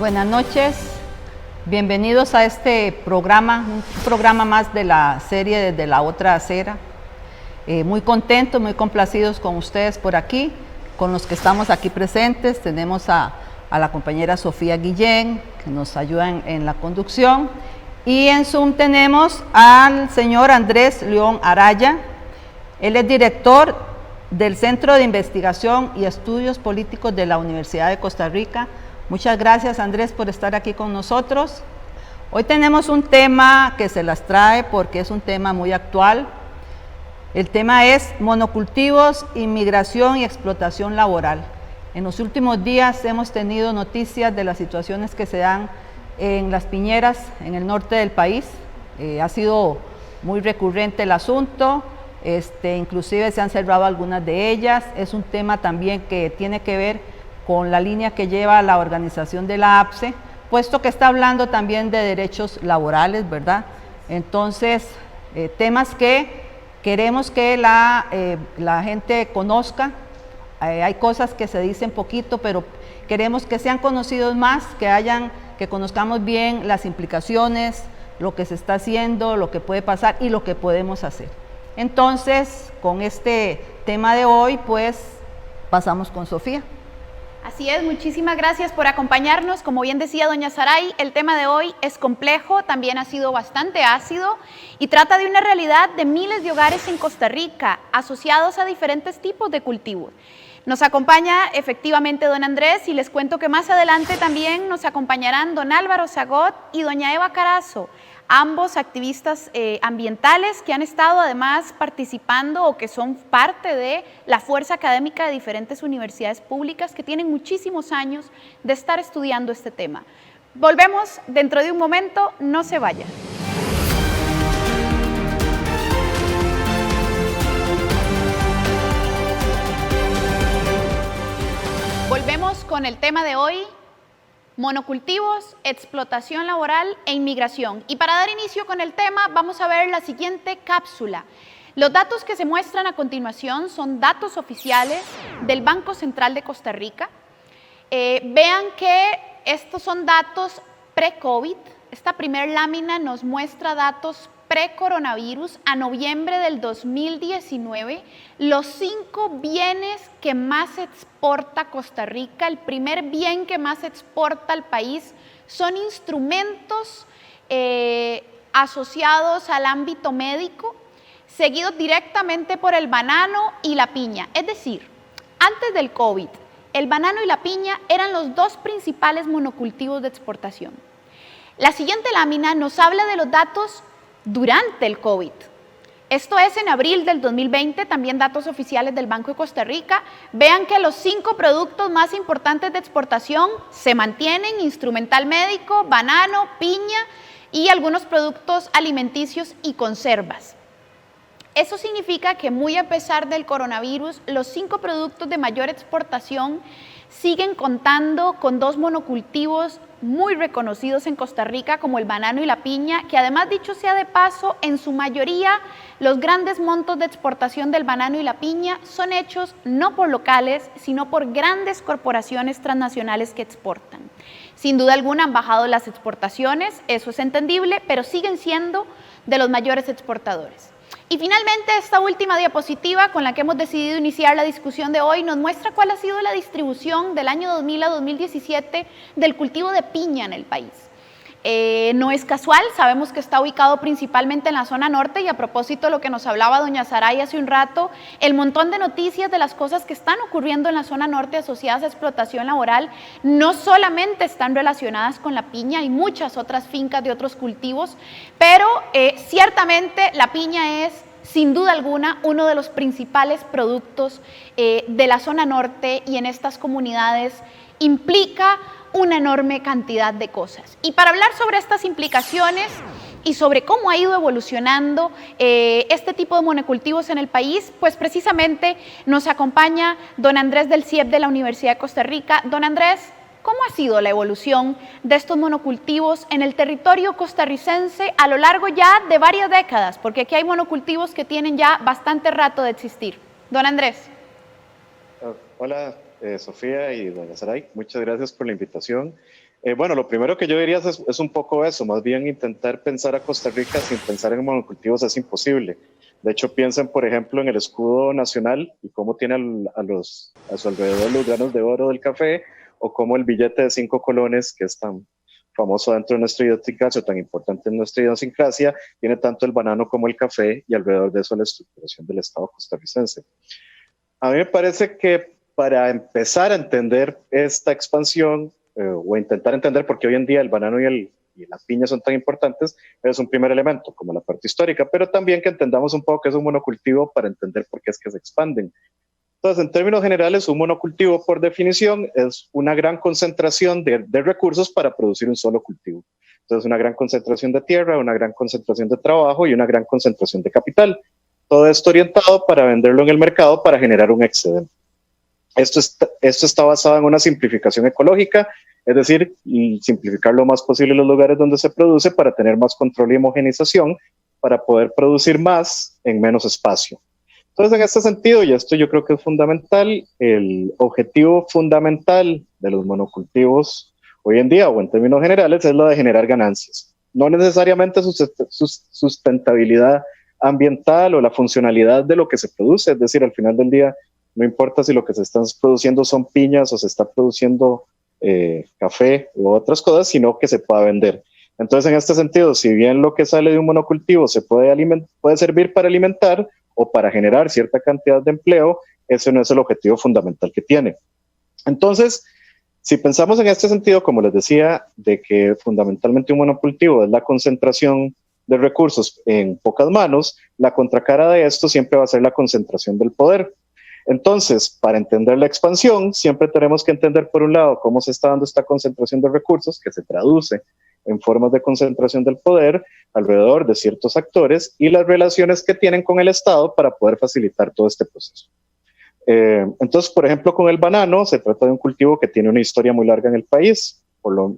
Buenas noches, bienvenidos a este programa, un programa más de la serie Desde la Otra Acera. Muy contentos, muy complacidos con ustedes por aquí, con los que estamos aquí presentes. Tenemos a la compañera Sofía Guillén, que nos ayuda en la conducción, y en Zoom tenemos al señor Andrés León Araya. Él es director del Centro de Investigación y Estudios Políticos de la Universidad de Costa Rica. Muchas gracias, Andrés, por estar aquí con nosotros. Hoy tenemos un tema que se las trae porque es un tema muy actual. El tema es monocultivos, inmigración y explotación laboral. En los últimos días hemos tenido noticias de las situaciones que se dan en las piñeras, en el norte del país. Ha sido muy recurrente el asunto, inclusive se han cerrado algunas de ellas. Es un tema también que tiene que ver con la línea que lleva la organización de la APSE, puesto que está hablando también de derechos laborales, ¿verdad? Entonces, temas que queremos que la gente conozca. Hay cosas que se dicen poquito, pero queremos que sean conocidos más, que conozcamos bien las implicaciones, lo que se está haciendo, lo que puede pasar y lo que podemos hacer. Entonces, con este tema de hoy, pues, pasamos con Sofía. Así es, muchísimas gracias por acompañarnos. Como bien decía doña Saray, el tema de hoy es complejo, también ha sido bastante ácido y trata de una realidad de miles de hogares en Costa Rica asociados a diferentes tipos de cultivos. Nos acompaña efectivamente don Andrés y les cuento que más adelante también nos acompañarán don Álvaro Zagot y doña Eva Carazo, ambos activistas ambientales que han estado además participando o que son parte de la fuerza académica de diferentes universidades públicas que tienen muchísimos años de estar estudiando este tema. Volvemos dentro de un momento, no se vayan. Volvemos con el tema de hoy: monocultivos, explotación laboral e inmigración. Y para dar inicio con el tema, vamos a ver la siguiente cápsula. Los datos que se muestran a continuación son datos oficiales del Banco Central de Costa Rica. Vean que estos son datos pre-COVID. Esta primera lámina nos muestra datos pre-coronavirus a noviembre del 2019, los 5 bienes que más exporta Costa Rica, el primer bien que más exporta al país, son instrumentos asociados al ámbito médico, seguidos directamente por el banano y la piña. Es decir, antes del COVID, el banano y la piña eran los 2 principales monocultivos de exportación. La siguiente lámina nos habla de los datos durante el COVID. Esto es en abril del 2020, también datos oficiales del Banco de Costa Rica. Vean que los 5 productos más importantes de exportación se mantienen: instrumental médico, banano, piña y algunos productos alimenticios y conservas. Eso significa que muy a pesar del coronavirus, los 5 productos de mayor exportación siguen contando con 2 monocultivos muy reconocidos en Costa Rica, como el banano y la piña, que además, dicho sea de paso, en su mayoría los grandes montos de exportación del banano y la piña son hechos no por locales, sino por grandes corporaciones transnacionales que exportan. Sin duda alguna han bajado las exportaciones, eso es entendible, pero siguen siendo de los mayores exportadores. Y finalmente, esta última diapositiva con la que hemos decidido iniciar la discusión de hoy nos muestra cuál ha sido la distribución del año 2000 a 2017 del cultivo de piña en el país. No es casual, sabemos que está ubicado principalmente en la zona norte y a propósito de lo que nos hablaba doña Saray hace un rato, el montón de noticias de las cosas que están ocurriendo en la zona norte asociadas a explotación laboral no solamente están relacionadas con la piña, hay muchas otras fincas de otros cultivos, pero ciertamente la piña es sin duda alguna uno de los principales productos de la zona norte y en estas comunidades implica una enorme cantidad de cosas. Y para hablar sobre estas implicaciones y sobre cómo ha ido evolucionando este tipo de monocultivos en el país, pues precisamente nos acompaña don Andrés del CIEP de la Universidad de Costa Rica. Don Andrés, ¿cómo ha sido la evolución de estos monocultivos en el territorio costarricense a lo largo ya de varias décadas? Porque aquí hay monocultivos que tienen ya bastante rato de existir. Don Andrés. Hola, Sofía y doña Saray, muchas gracias por la invitación. Bueno, lo primero que yo diría es un poco eso, más bien intentar pensar a Costa Rica sin pensar en monocultivos es imposible. De hecho, piensen, por ejemplo, en el escudo nacional y cómo tiene a su alrededor los granos de oro del café, o cómo el billete de 5 colones, que es tan famoso dentro de nuestra idiosincrasia, o tan importante en nuestra idiosincrasia, tiene tanto el banano como el café, y alrededor de eso la estructuración del Estado costarricense. A mí me parece que para empezar a entender esta expansión, o intentar entender por qué hoy en día el banano y la piña son tan importantes, es un primer elemento, como la parte histórica, pero también que entendamos un poco que es un monocultivo para entender por qué es que se expanden. Entonces, en términos generales, un monocultivo, por definición, es una gran concentración de recursos para producir un solo cultivo. Entonces, una gran concentración de tierra, una gran concentración de trabajo y una gran concentración de capital. Todo esto orientado para venderlo en el mercado para generar un excedente. Esto está basado en una simplificación ecológica, es decir, simplificar lo más posible los lugares donde se produce para tener más control y homogenización, para poder producir más en menos espacio. Entonces, en este sentido, y esto yo creo que es fundamental, el objetivo fundamental de los monocultivos hoy en día, o en términos generales, es lo de generar ganancias. No necesariamente sustentabilidad ambiental o la funcionalidad de lo que se produce, es decir, al final del día, no importa si lo que se están produciendo son piñas o se está produciendo café u otras cosas, sino que se pueda vender. Entonces, en este sentido, si bien lo que sale de un monocultivo se puede servir para alimentar o para generar cierta cantidad de empleo, ese no es el objetivo fundamental que tiene. Entonces, si pensamos en este sentido, como les decía, de que fundamentalmente un monocultivo es la concentración de recursos en pocas manos, la contracara de esto siempre va a ser la concentración del poder. Entonces, para entender la expansión, siempre tenemos que entender, por un lado, cómo se está dando esta concentración de recursos, que se traduce en formas de concentración del poder alrededor de ciertos actores, y las relaciones que tienen con el Estado para poder facilitar todo este proceso. Entonces, por ejemplo, con el banano, se trata de un cultivo que tiene una historia muy larga en el país,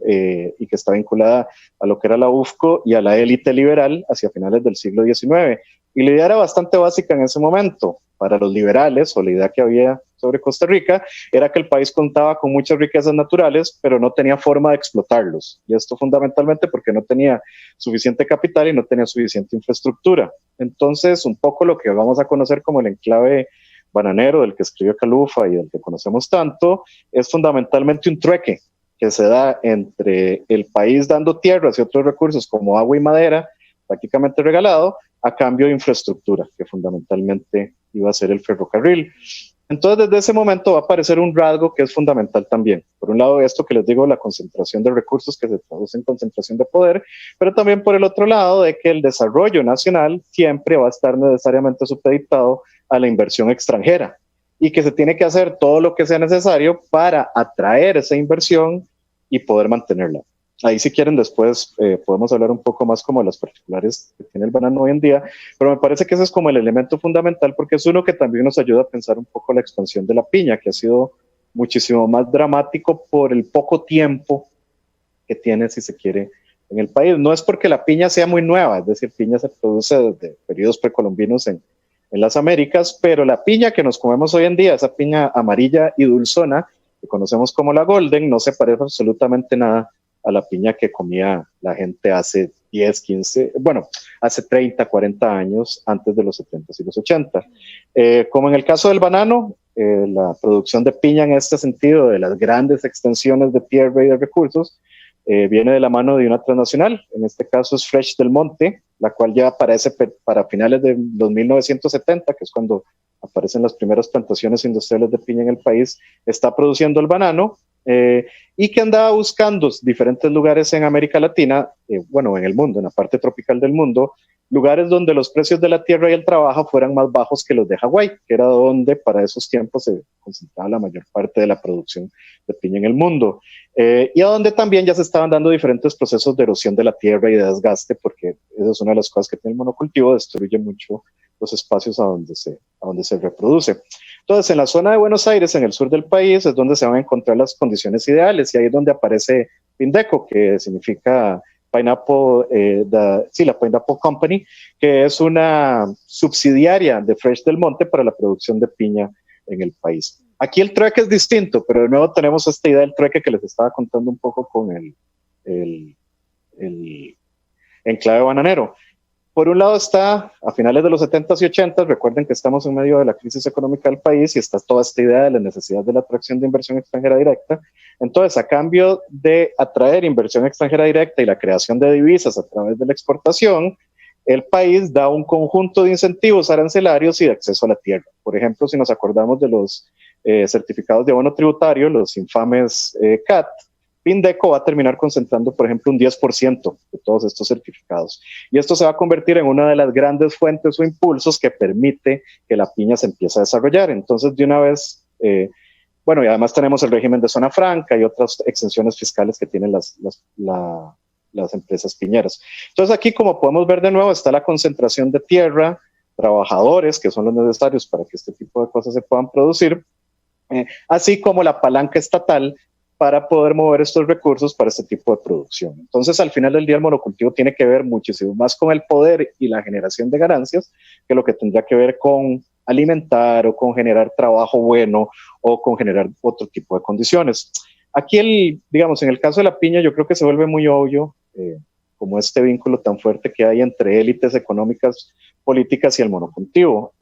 y que está vinculada a lo que era la UFCO y a la élite liberal hacia finales del siglo XIX. Y la idea era bastante básica en ese momento. Para los liberales, o la idea que había sobre Costa Rica, era que el país contaba con muchas riquezas naturales, pero no tenía forma de explotarlos. Y esto fundamentalmente porque no tenía suficiente capital y no tenía suficiente infraestructura. Entonces, un poco lo que vamos a conocer como el enclave bananero del que escribió Calufa y del que conocemos tanto, es fundamentalmente un trueque que se da entre el país dando tierras y otros recursos como agua y madera, prácticamente regalado, a cambio de infraestructura, que fundamentalmente iba a ser el ferrocarril. Entonces, desde ese momento va a aparecer un rasgo que es fundamental también. Por un lado, esto que les digo, la concentración de recursos que se traduce en concentración de poder, pero también por el otro lado, de que el desarrollo nacional siempre va a estar necesariamente supeditado a la inversión extranjera, y que se tiene que hacer todo lo que sea necesario para atraer esa inversión y poder mantenerla. Ahí, si quieren, después podemos hablar un poco más como de las particulares que tiene el banano hoy en día, pero me parece que ese es como el elemento fundamental, porque es uno que también nos ayuda a pensar un poco la expansión de la piña, que ha sido muchísimo más dramático por el poco tiempo que tiene, si se quiere, en el país. No es porque la piña sea muy nueva, es decir, piña se produce desde periodos precolombinos en las Américas, pero la piña que nos comemos hoy en día, esa piña amarilla y dulzona, que conocemos como la Golden, no se parece absolutamente nada a la piña que comía la gente hace 10, 15, bueno, hace 30, 40 años, antes de los 70 y los 80. Como en el caso del banano, la producción de piña en este sentido, de las grandes extensiones de tierra y de recursos, viene de la mano de una transnacional, en este caso es Fresh del Monte, la cual ya aparece para finales de los 1970, que es cuando aparecen las primeras plantaciones industriales de piña en el país, está produciendo el banano, y que andaba buscando diferentes lugares en América Latina, bueno, en el mundo, en la parte tropical del mundo, lugares donde los precios de la tierra y el trabajo fueran más bajos que los de Hawái, que era donde para esos tiempos se concentraba la mayor parte de la producción de piña en el mundo, y a donde también ya se estaban dando diferentes procesos de erosión de la tierra y de desgaste, porque esa es una de las cosas que tiene el monocultivo, destruye mucho los espacios a donde se reproduce. Entonces, en la zona de Buenos Aires, en el sur del país, es donde se van a encontrar las condiciones ideales, y ahí es donde aparece Pindeco, que significa Pineapple, la Pineapple Company, que es una subsidiaria de Fresh del Monte para la producción de piña en el país. Aquí el trueque es distinto, pero de nuevo tenemos esta idea del trueque que les estaba contando un poco con el enclave bananero. Por un lado está, a finales de los 70s y 80s, recuerden que estamos en medio de la crisis económica del país y está toda esta idea de la necesidad de la atracción de inversión extranjera directa. Entonces, a cambio de atraer inversión extranjera directa y la creación de divisas a través de la exportación, el país da un conjunto de incentivos arancelarios y de acceso a la tierra. Por ejemplo, si nos acordamos de los certificados de abono tributario, los infames CAT, Pindeco va a terminar concentrando, por ejemplo, un 10% de todos estos certificados. Y esto se va a convertir en una de las grandes fuentes o impulsos que permite que la piña se empiece a desarrollar. Entonces, de una vez, bueno, y además tenemos el régimen de zona franca y otras exenciones fiscales que tienen las empresas piñeras. Entonces, aquí, como podemos ver de nuevo, está la concentración de tierra, trabajadores, que son los necesarios para que este tipo de cosas se puedan producir, así como la palanca estatal para poder mover estos recursos para este tipo de producción. Entonces, al final del día, el monocultivo tiene que ver muchísimo más con el poder y la generación de ganancias que lo que tendría que ver con alimentar o con generar trabajo bueno o con generar otro tipo de condiciones. Aquí, digamos, en el caso de la piña, yo creo que se vuelve muy obvio como este vínculo tan fuerte que hay entre élites económicas, políticas y el monocultivo.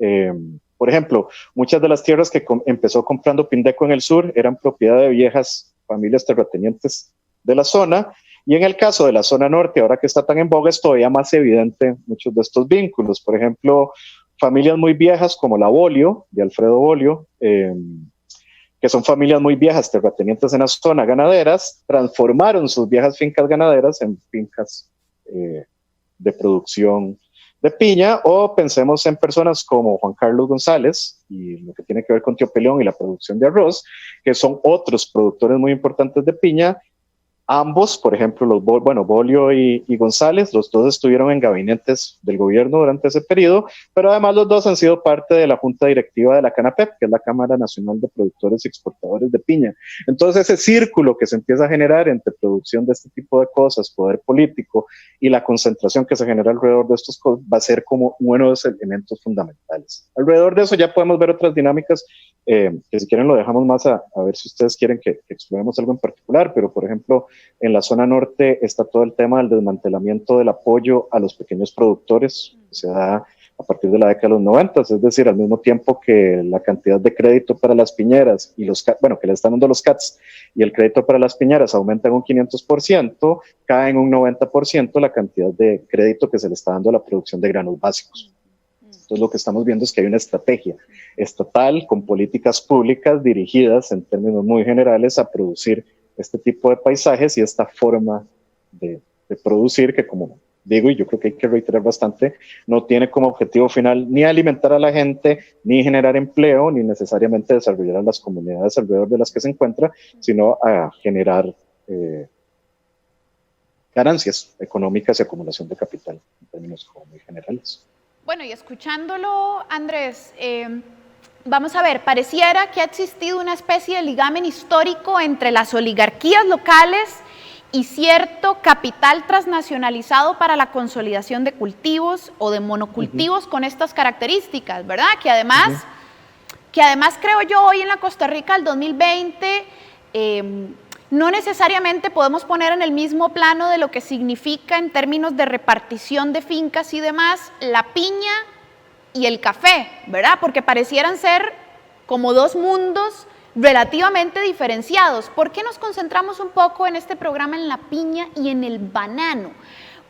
Por ejemplo, muchas de las tierras que empezó comprando Pindeco en el sur eran propiedad de viejas familias terratenientes de la zona, y en el caso de la zona norte, ahora que está tan en boga, es todavía más evidente muchos de estos vínculos. Por ejemplo, familias muy viejas como la Bolio, de Alfredo Bolio, que son familias muy viejas terratenientes en la zona, ganaderas, transformaron sus viejas fincas ganaderas en fincas de producción de piña, o pensemos en personas como Juan Carlos González y lo que tiene que ver con Tío Peleón y la producción de arroz, que son otros productores muy importantes de piña. Ambos, por ejemplo, Bolio y González, los dos estuvieron en gabinetes del gobierno durante ese periodo, pero además los dos han sido parte de la junta directiva de la CANAPEP, que es la Cámara Nacional de Productores y Exportadores de Piña. Entonces, ese círculo que se empieza a generar entre producción de este tipo de cosas, poder político y la concentración que se genera alrededor de estos cosas va a ser como uno de los elementos fundamentales. Alrededor de eso ya podemos ver otras dinámicas que si quieren lo dejamos más a ver si ustedes quieren que exploremos algo en particular, pero por ejemplo, en la zona norte está todo el tema del desmantelamiento del apoyo a los pequeños productores, que se da a partir de la década de los 90, es decir, al mismo tiempo que la cantidad de crédito para las piñeras y que le están dando los CATs y el crédito para las piñeras aumenta en un 500%, cae en un 90% la cantidad de crédito que se le está dando a la producción de granos básicos. Entonces lo que estamos viendo es que hay una estrategia estatal con políticas públicas dirigidas en términos muy generales a producir este tipo de paisajes y esta forma de producir que, como digo, y yo creo que hay que reiterar bastante, no tiene como objetivo final ni alimentar a la gente, ni generar empleo, ni necesariamente desarrollar a las comunidades alrededor de las que se encuentra, sino a generar ganancias económicas y acumulación de capital en términos como muy generales. Bueno, y escuchándolo, Andrés, vamos a ver, pareciera que ha existido una especie de ligamen histórico entre las oligarquías locales y cierto capital transnacionalizado para la consolidación de cultivos o de monocultivos con estas características, ¿verdad? Que además creo yo hoy en la Costa Rica del 2020 no necesariamente podemos poner en el mismo plano de lo que significa en términos de repartición de fincas y demás la piña y el café, ¿verdad? Porque parecieran ser como dos mundos relativamente diferenciados. ¿Por qué nos concentramos un poco en este programa en la piña y en el banano?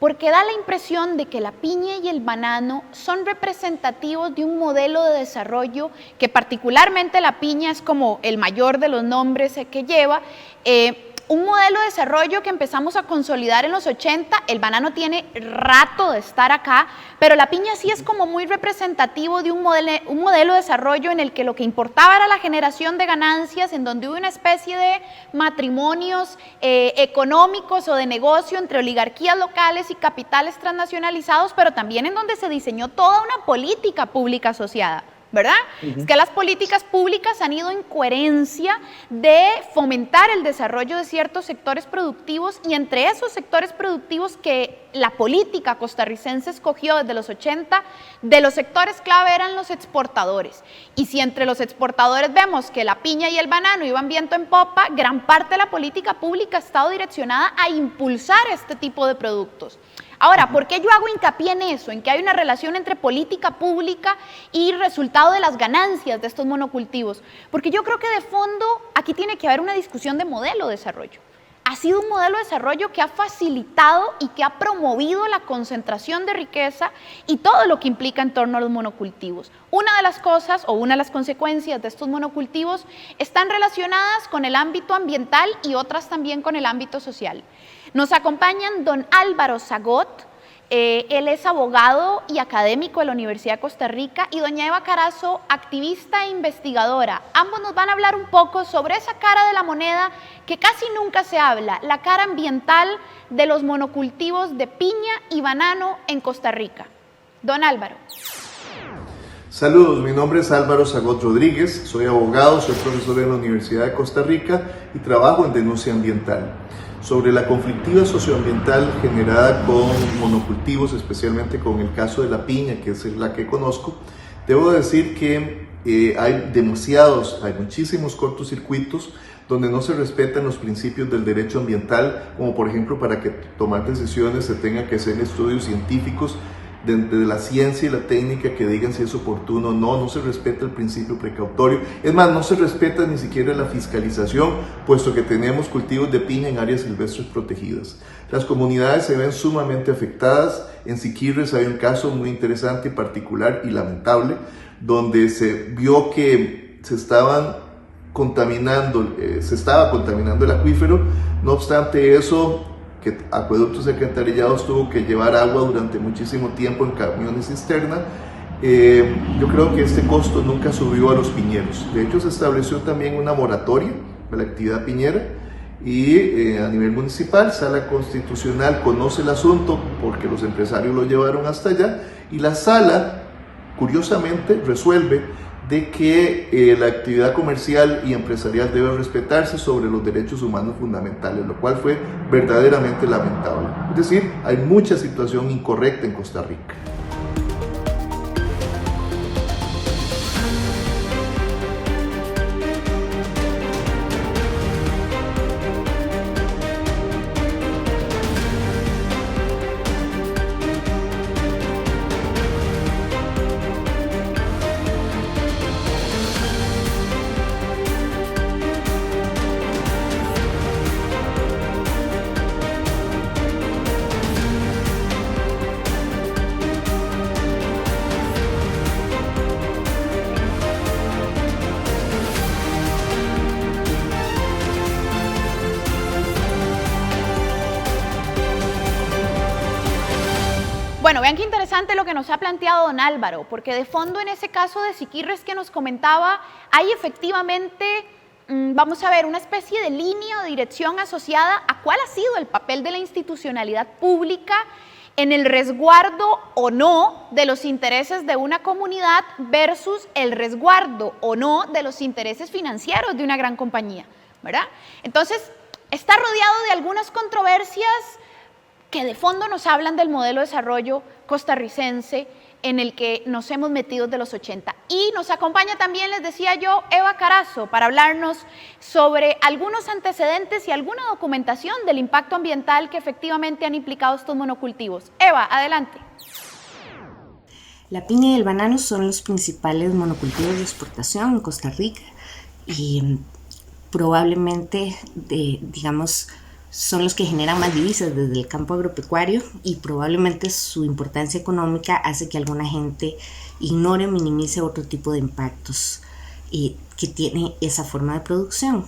Porque da la impresión de que la piña y el banano son representativos de un modelo de desarrollo que particularmente la piña es como el mayor de los nombres que lleva, un modelo de desarrollo que empezamos a consolidar en los 80, el banano tiene rato de estar acá, pero la piña sí es como muy representativo de un modelo de desarrollo en el que lo que importaba era la generación de ganancias, en donde hubo una especie de matrimonios económicos o de negocio entre oligarquías locales y capitales transnacionalizados, pero también en donde se diseñó toda una política pública asociada, ¿verdad? Es que las políticas públicas han ido en coherencia de fomentar el desarrollo de ciertos sectores productivos, y entre esos sectores productivos que la política costarricense escogió desde los 80, de los sectores clave eran los exportadores. Y si entre los exportadores vemos que la piña y el banano iban viento en popa, gran parte de la política pública ha estado direccionada a impulsar este tipo de productos. Ahora, ¿por qué yo hago hincapié en eso? En que hay una relación entre política pública y resultado de las ganancias de estos monocultivos. Porque yo creo que de fondo aquí tiene que haber una discusión de modelo de desarrollo. Ha sido un modelo de desarrollo que ha facilitado y que ha promovido la concentración de riqueza y todo lo que implica en torno a los monocultivos. Una de las cosas o una de las consecuencias de estos monocultivos están relacionadas con el ámbito ambiental y otras también con el ámbito social. Nos acompañan don Álvaro Zagot, él es abogado y académico de la Universidad de Costa Rica, y doña Eva Carazo, activista e investigadora. Ambos nos van a hablar un poco sobre esa cara de la moneda que casi nunca se habla, la cara ambiental de los monocultivos de piña y banano en Costa Rica. Don Álvaro. Saludos, mi nombre es Álvaro Zagot Rodríguez, soy abogado, soy profesor en la Universidad de Costa Rica y trabajo en denuncia ambiental. Sobre la conflictiva socioambiental generada con monocultivos, especialmente con el caso de la piña, que es la que conozco, debo decir que hay muchísimos cortocircuitos donde no se respetan los principios del derecho ambiental, como por ejemplo para que tomar decisiones se tenga que hacer estudios científicos de la ciencia y la técnica que digan si es oportuno o no. No se respeta el principio precautorio, es más, no se respeta ni siquiera la fiscalización, puesto que tenemos cultivos de piña en áreas silvestres protegidas. Las comunidades se ven sumamente afectadas. En Siquirres hay un caso muy interesante, particular y lamentable, donde se vio que se estaba contaminando el acuífero. No obstante eso, que Acueductos Alcantarillados tuvo que llevar agua durante muchísimo tiempo en camiones cisterna. Yo creo que este costo nunca subió a los piñeros. De hecho, se estableció también una moratoria de la actividad piñera, y a nivel municipal, Sala Constitucional conoce el asunto porque los empresarios lo llevaron hasta allá, y la Sala, curiosamente, resuelve de que la actividad comercial y empresarial debe respetarse sobre los derechos humanos fundamentales, lo cual fue verdaderamente lamentable. Es decir, hay mucha situación incorrecta en Costa Rica. Bueno, vean qué interesante lo que nos ha planteado don Álvaro, porque de fondo en ese caso de Siquirres que nos comentaba, hay efectivamente, vamos a ver, una especie de línea o dirección asociada a cuál ha sido el papel de la institucionalidad pública en el resguardo o no de los intereses de una comunidad versus el resguardo o no de los intereses financieros de una gran compañía, ¿verdad? Entonces, está rodeado de algunas controversias que de fondo nos hablan del modelo de desarrollo costarricense en el que nos hemos metido desde los 80. Y nos acompaña también, les decía yo, Eva Carazo, para hablarnos sobre algunos antecedentes y alguna documentación del impacto ambiental que efectivamente han implicado estos monocultivos. Eva, adelante. La piña y el banano son los principales monocultivos de exportación en Costa Rica y probablemente, son los que generan más divisas desde el campo agropecuario, y probablemente su importancia económica hace que alguna gente ignore o minimice otro tipo de impactos que tiene esa forma de producción.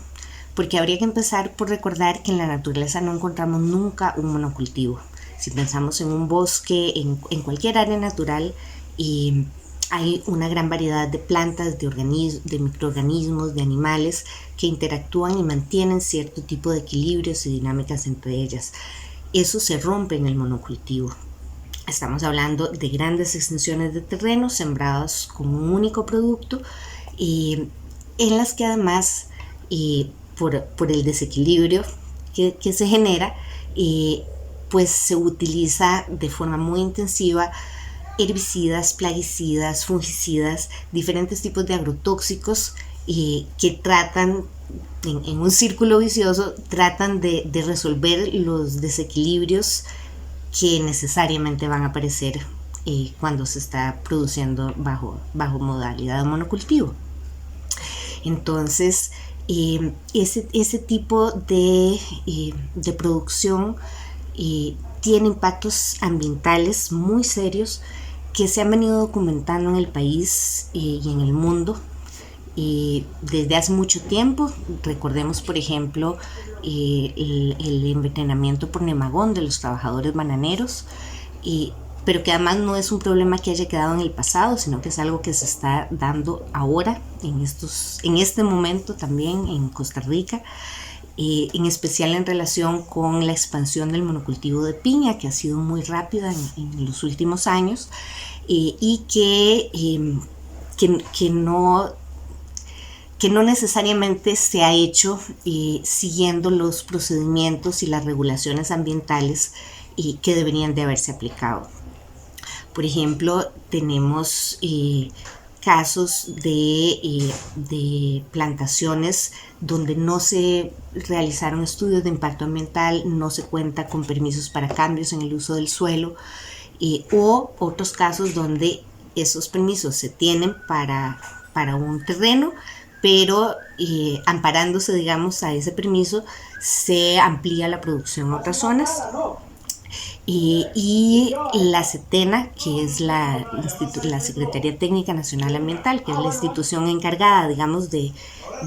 Porque habría que empezar por recordar que en la naturaleza no encontramos nunca un monocultivo. Si pensamos en un bosque, en cualquier área natural, hay una gran variedad de plantas, de microorganismos, de animales que interactúan y mantienen cierto tipo de equilibrios y dinámicas entre ellas. Eso se rompe en el monocultivo. Estamos hablando de grandes extensiones de terreno sembrados con un único producto, en las que además, por el desequilibrio que se genera, pues se utiliza de forma muy intensiva herbicidas, plaguicidas, fungicidas, diferentes tipos de agrotóxicos que tratan, en un círculo vicioso, tratan de resolver los desequilibrios que necesariamente van a aparecer cuando se está produciendo bajo modalidad de monocultivo. Entonces, ese tipo de producción tiene impactos ambientales muy serios que se han venido documentando en el país y en el mundo desde hace mucho tiempo. Recordemos, por ejemplo, el envenenamiento por nemagón de los trabajadores bananeros, pero que además no es un problema que haya quedado en el pasado, sino que es algo que se está dando ahora, en este momento también en Costa Rica, en especial en relación con la expansión del monocultivo de piña, que ha sido muy rápida en los últimos años, y que no necesariamente se ha hecho siguiendo los procedimientos y las regulaciones ambientales que deberían de haberse aplicado. Por ejemplo, tenemos casos de plantaciones donde no se realizaron estudios de impacto ambiental, no se cuenta con permisos para cambios en el uso del suelo, o otros casos donde esos permisos se tienen para un terreno, pero amparándose, digamos, a ese permiso, se amplía la producción a otras zonas. Y la SETENA, que es la Secretaría Técnica Nacional Ambiental, que es la institución encargada, digamos, de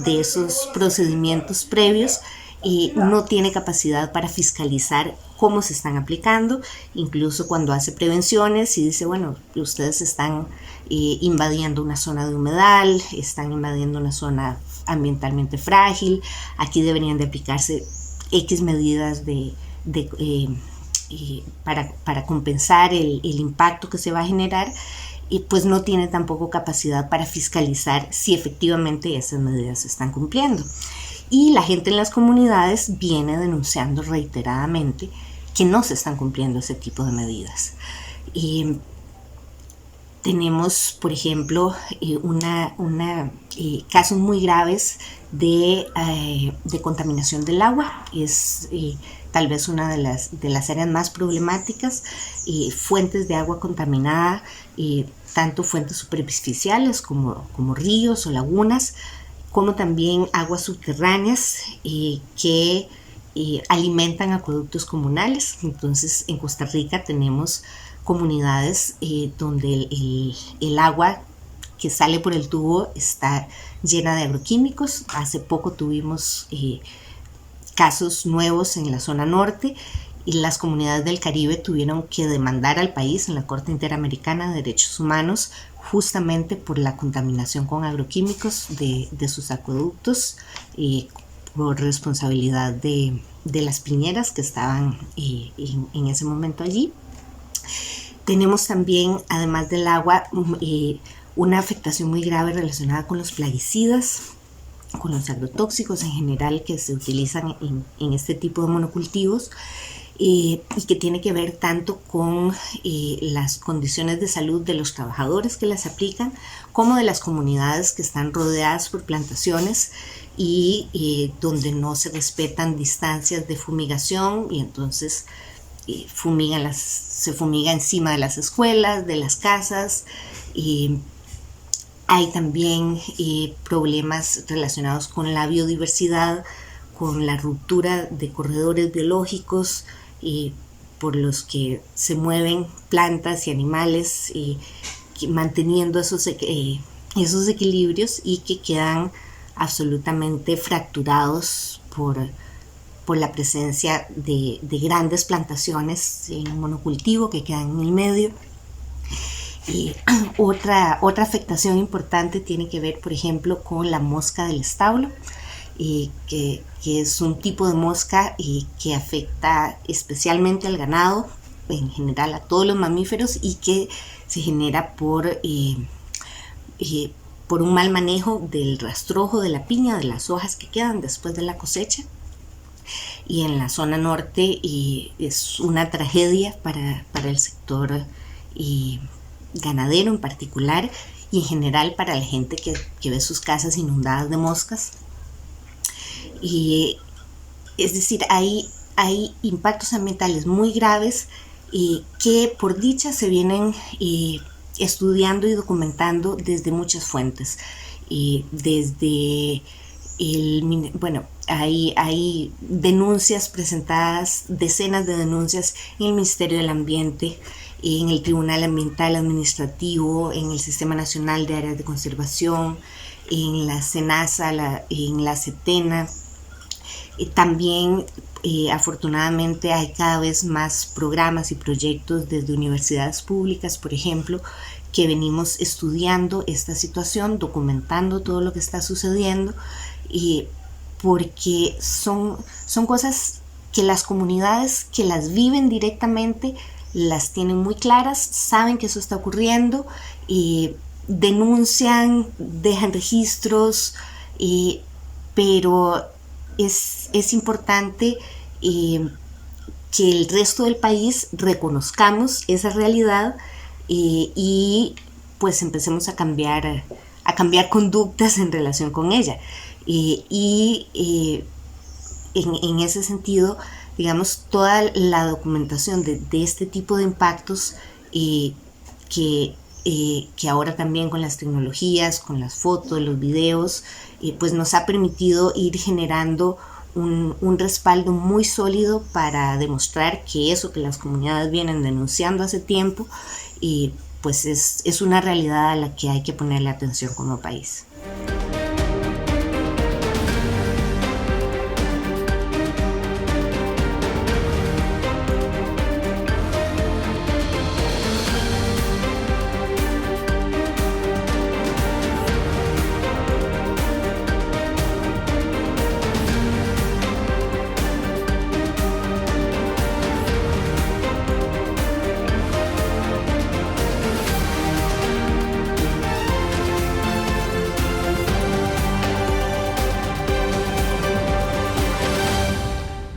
esos procedimientos previos, no tiene capacidad para fiscalizar cómo se están aplicando, incluso cuando hace prevenciones y dice, bueno, ustedes están invadiendo una zona de humedal, están invadiendo una zona ambientalmente frágil, aquí deberían de aplicarse X medidas para compensar el impacto que se va a generar, y pues no tiene tampoco capacidad para fiscalizar si efectivamente esas medidas se están cumpliendo. Y la gente en las comunidades viene denunciando reiteradamente que no se están cumpliendo ese tipo de medidas. Tenemos, por ejemplo, casos muy graves de contaminación del agua. Es tal vez una de las áreas más problemáticas. Fuentes de agua contaminada, tanto fuentes superficiales como ríos o lagunas, como también aguas subterráneas que alimentan acueductos comunales. Entonces, en Costa Rica tenemos comunidades donde el agua que sale por el tubo está llena de agroquímicos. Hace poco tuvimos casos nuevos en la zona norte, y las comunidades del Caribe tuvieron que demandar al país en la Corte Interamericana de Derechos Humanos justamente por la contaminación con agroquímicos de sus acueductos, por responsabilidad de las piñeras que estaban en ese momento allí. Tenemos también, además del agua, una afectación muy grave relacionada con los plaguicidas, con los agrotóxicos en general que se utilizan en este tipo de monocultivos, y que tiene que ver tanto con las condiciones de salud de los trabajadores que las aplican, como de las comunidades que están rodeadas por plantaciones y donde no se respetan distancias de fumigación, y entonces se fumiga encima de las escuelas, de las casas. Hay también problemas relacionados con la biodiversidad, con la ruptura de corredores biológicos por los que se mueven plantas y animales, manteniendo esos equilibrios, y que quedan absolutamente fracturados por la presencia de grandes plantaciones en monocultivo que quedan en el medio. Otra afectación importante tiene que ver, por ejemplo, con la mosca del establo, que es un tipo de mosca que afecta especialmente al ganado, en general a todos los mamíferos y que se genera por un mal manejo del rastrojo de la piña, de las hojas que quedan después de la cosecha. Y en la zona norte es una tragedia para el sector ganadero en particular, y en general para la gente que ve sus casas inundadas de moscas. Es decir, hay impactos ambientales muy graves que por dicha se vienen estudiando y documentando desde muchas fuentes. Hay denuncias presentadas, decenas de denuncias en el Ministerio del Ambiente, en el Tribunal Ambiental Administrativo, en el Sistema Nacional de Áreas de Conservación, en la SENASA, en la CETENA. También afortunadamente hay cada vez más programas y proyectos desde universidades públicas, por ejemplo, que venimos estudiando esta situación, documentando todo lo que está sucediendo, porque son cosas que las comunidades que las viven directamente las tienen muy claras, saben que eso está ocurriendo, denuncian, dejan registros, pero es importante que el resto del país reconozcamos esa realidad y pues empecemos a cambiar conductas en relación con ella. En ese sentido, digamos, toda la documentación de este tipo de impactos que ahora también con las tecnologías, con las fotos, los videos, pues nos ha permitido ir generando un respaldo muy sólido para demostrar que eso que las comunidades vienen denunciando hace tiempo, pues es una realidad a la que hay que ponerle atención como país.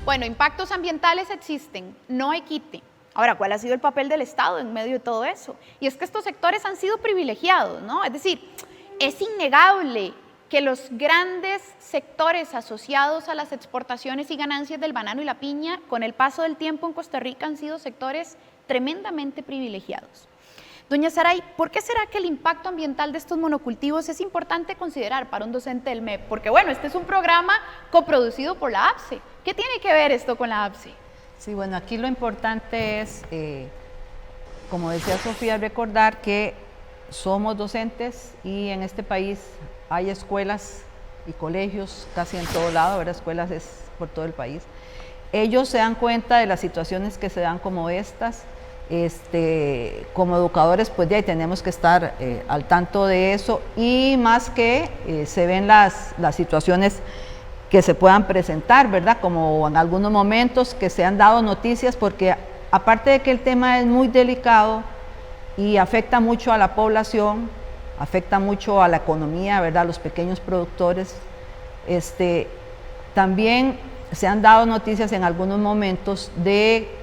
Bueno, impactos ambientales existen, no hay quite. Ahora, ¿cuál ha sido el papel del Estado en medio de todo eso? Y es que estos sectores han sido privilegiados, ¿no? Es decir, es innegable que los grandes sectores asociados a las exportaciones y ganancias del banano y la piña, con el paso del tiempo en Costa Rica han sido sectores tremendamente privilegiados. Doña Saray, ¿por qué será que el impacto ambiental de estos monocultivos es importante considerar para un docente del MEP? Porque bueno, este es un programa coproducido por la APSE. ¿Qué tiene que ver esto con la APSE? Sí, bueno, aquí lo importante es, como decía Sofía, recordar que somos docentes y en este país hay escuelas y colegios casi en todo lado, ¿verdad? Escuelas es por todo el país. Ellos se dan cuenta de las situaciones que se dan como estas. Como educadores, pues ya tenemos que estar al tanto de eso, y más que se ven las situaciones que se puedan presentar, ¿verdad? Como en algunos momentos que se han dado noticias, porque aparte de que el tema es muy delicado y afecta mucho a la población, afecta mucho a la economía, ¿verdad? Los pequeños productores, también se han dado noticias en algunos momentos de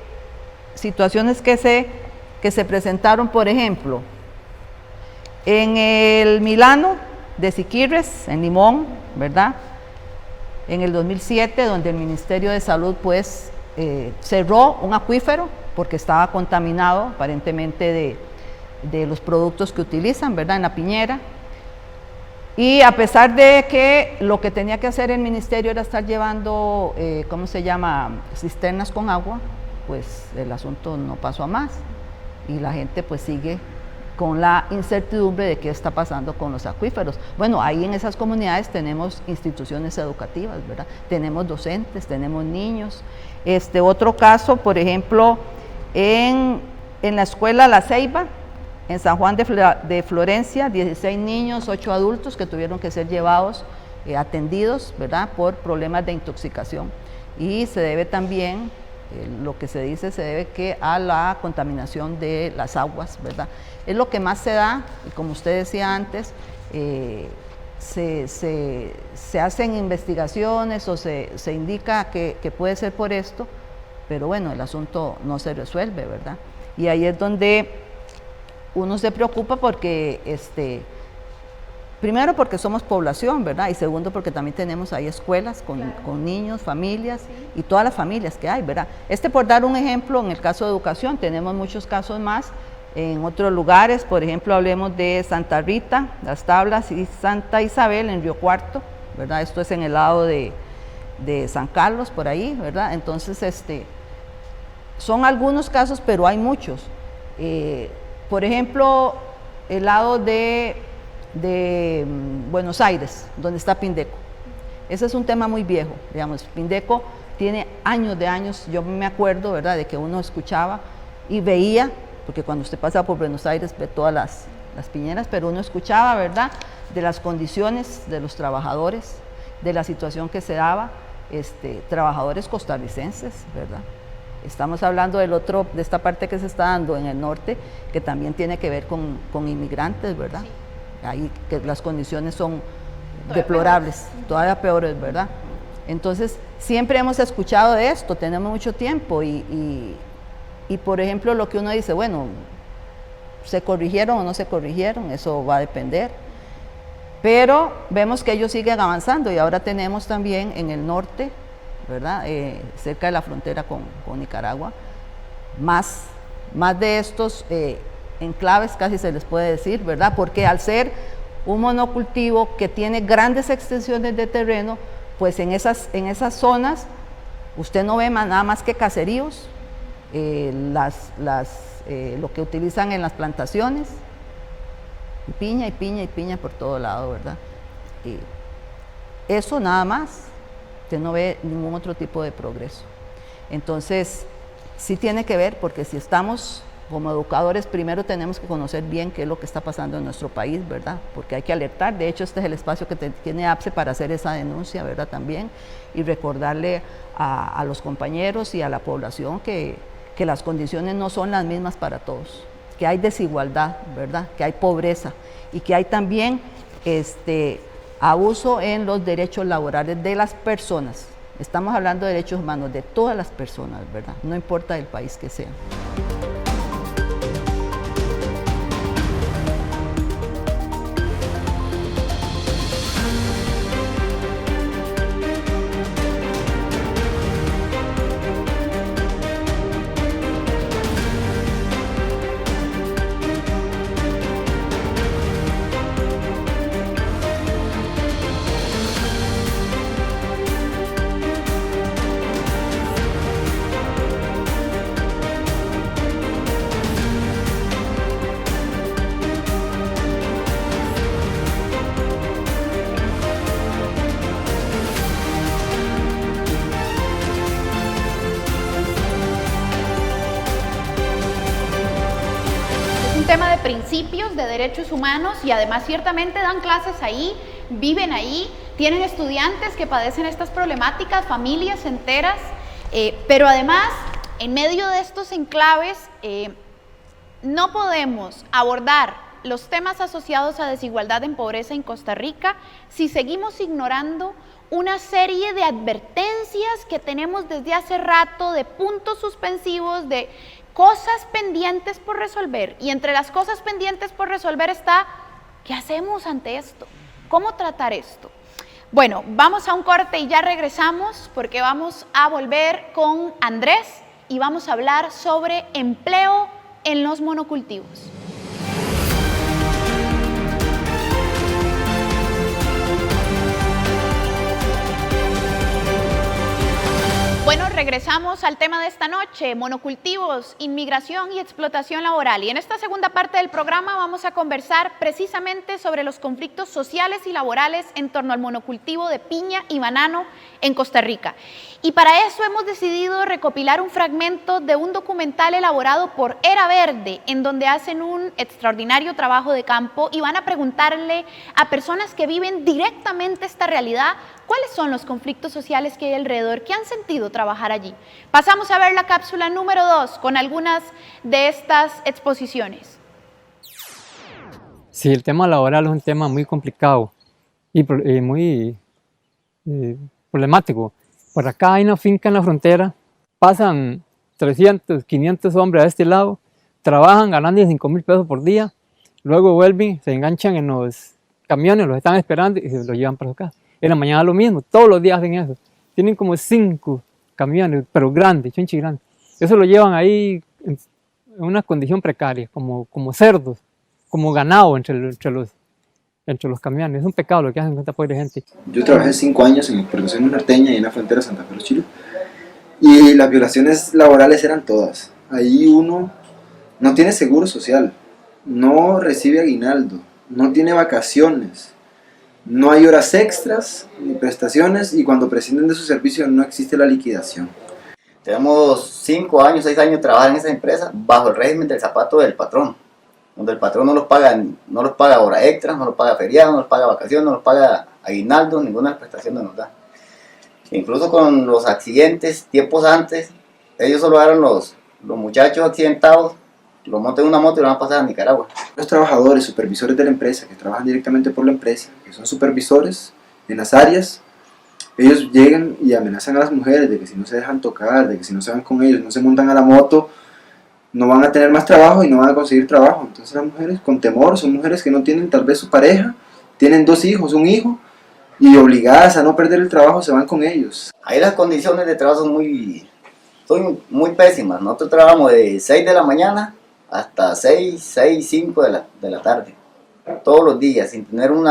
situaciones que se presentaron, por ejemplo, en el Milano de Siquirres, en Limón, ¿verdad? En el 2007, donde el Ministerio de Salud pues cerró un acuífero porque estaba contaminado aparentemente de los productos que utilizan, ¿verdad? En la piñera. Y a pesar de que lo que tenía que hacer el ministerio era estar llevando, ¿cómo se llama?, cisternas con agua, pues el asunto no pasó a más y la gente pues sigue con la incertidumbre de qué está pasando con los acuíferos. Bueno, ahí en esas comunidades tenemos instituciones educativas, ¿verdad? Tenemos docentes, tenemos niños. Otro caso, por ejemplo, en la escuela La Ceiba, en San Juan de Florencia, 16 niños, 8 adultos que tuvieron que ser llevados, atendidos, ¿verdad?, por problemas de intoxicación. Y se debe también lo que se dice se debe que a la contaminación de las aguas, ¿verdad? Es lo que más se da, y como usted decía antes, se hacen investigaciones o se indica que puede ser por esto, pero bueno, el asunto no se resuelve, ¿verdad? Y ahí es donde uno se preocupa porque, primero porque somos población, ¿verdad? Y segundo porque también tenemos ahí escuelas con niños, familias y todas las familias que hay, ¿verdad? Por dar un ejemplo, en el caso de educación, tenemos muchos casos más en otros lugares, por ejemplo, hablemos de Santa Rita, Las Tablas y Santa Isabel en Río Cuarto, ¿verdad? Esto es en el lado de San Carlos, por ahí, ¿verdad? Entonces, son algunos casos, pero hay muchos. Por ejemplo, el lado de Buenos Aires, donde está Pindeco. Ese es un tema muy viejo, digamos. Pindeco tiene años de años, yo me acuerdo, ¿verdad?, de que uno escuchaba y veía, porque cuando usted pasa por Buenos Aires ve todas las piñeras, pero uno escuchaba, ¿verdad?, de las condiciones de los trabajadores, de la situación que se daba, trabajadores costarricenses, ¿verdad? Estamos hablando de esta parte que se está dando en el norte, que también tiene que ver con inmigrantes, ¿verdad? Sí. Ahí que las condiciones son deplorables, todavía peores, ¿verdad? Entonces, siempre hemos escuchado de esto, tenemos mucho tiempo y por ejemplo, lo que uno dice, bueno, ¿se corrigieron o no se corrigieron? Eso va a depender. Pero vemos que ellos siguen avanzando y ahora tenemos también en el norte, ¿verdad?, cerca de la frontera con Nicaragua, más de estos enclaves, casi se les puede decir, ¿verdad? Porque al ser un monocultivo que tiene grandes extensiones de terreno, pues en esas zonas usted no ve nada más que caseríos, lo que utilizan en las plantaciones, y piña y piña y piña por todo lado, ¿verdad? Y eso nada más, usted no ve ningún otro tipo de progreso. Entonces, sí tiene que ver, porque si estamos como educadores, primero tenemos que conocer bien qué es lo que está pasando en nuestro país, ¿verdad? Porque hay que alertar. De hecho, este es el espacio que tiene APSE para hacer esa denuncia, ¿verdad? También, y recordarle a los compañeros y a la población que las condiciones no son las mismas para todos, que hay desigualdad, ¿verdad? Que hay pobreza y que hay también abuso en los derechos laborales de las personas. Estamos hablando de derechos humanos de todas las personas, ¿verdad? No importa el país que sea. Tema de principios, de derechos humanos, y además ciertamente dan clases ahí, viven ahí, tienen estudiantes que padecen estas problemáticas, familias enteras, pero además en medio de estos enclaves no podemos abordar los temas asociados a desigualdad en pobreza en Costa Rica si seguimos ignorando una serie de advertencias que tenemos desde hace rato, de puntos suspensivos, de cosas pendientes por resolver. Y entre las cosas pendientes por resolver está, ¿qué hacemos ante esto? ¿Cómo tratar esto? Bueno, vamos a un corte y ya regresamos, porque vamos a volver con Andrés y vamos a hablar sobre empleo en los monocultivos. Bueno, regresamos al tema de esta noche, monocultivos, inmigración y explotación laboral. Y en esta segunda parte del programa vamos a conversar precisamente sobre los conflictos sociales y laborales en torno al monocultivo de piña y banano en Costa Rica. Y para eso hemos decidido recopilar un fragmento de un documental elaborado por Era Verde, en donde hacen un extraordinario trabajo de campo y van a preguntarle a personas que viven directamente esta realidad cuáles son los conflictos sociales que hay alrededor, que han sentido trabajar allí allí. Pasamos a ver la cápsula número 2 con algunas de estas exposiciones. Sí, el tema laboral es un tema muy complicado y muy problemático. Por acá hay una finca en la frontera, pasan 300, 500 hombres a este lado, trabajan ganando 5.000 pesos por día, luego vuelven, se enganchan en los camiones, los están esperando y se los llevan para su casa. En la mañana lo mismo, todos los días hacen eso. Tienen como 5 camiones, pero grandes, chinchi grandes. Eso lo llevan ahí en una condición precaria, como cerdos, como ganado entre los camiones. Es un pecado lo que hacen con esta pobre gente. Yo trabajé 5 años en explotación norteña y en la frontera de Santa Fe, Chile. Y las violaciones laborales eran todas. Ahí uno no tiene seguro social, no recibe aguinaldo, no tiene vacaciones, no hay horas extras ni prestaciones, y cuando prescinden de su servicio no existe la liquidación. Tenemos 5 años, 6 años trabajando en esa empresa bajo el régimen del zapato del patrón, donde el patrón no los paga horas extras, no los paga feriados, no los paga vacaciones, no los paga aguinaldo, ninguna prestación nos da. Incluso con los accidentes, tiempos antes, ellos solo eran los muchachos accidentados, los montan en una moto y los van a pasar a Nicaragua. Los trabajadores, supervisores de la empresa, que trabajan directamente por la empresa, que son supervisores en las áreas, ellos llegan y amenazan a las mujeres de que si no se dejan tocar, de que si no se van con ellos, no se montan a la moto, no van a tener más trabajo y no van a conseguir trabajo. Entonces las mujeres con temor, son mujeres que no tienen tal vez su pareja, tienen 2 hijos, un hijo, y obligadas a no perder el trabajo se van con ellos. Ahí las condiciones de trabajo son muy pésimas. Nosotros trabajamos de 6 de la mañana hasta 5 de la tarde, todos los días, sin tener un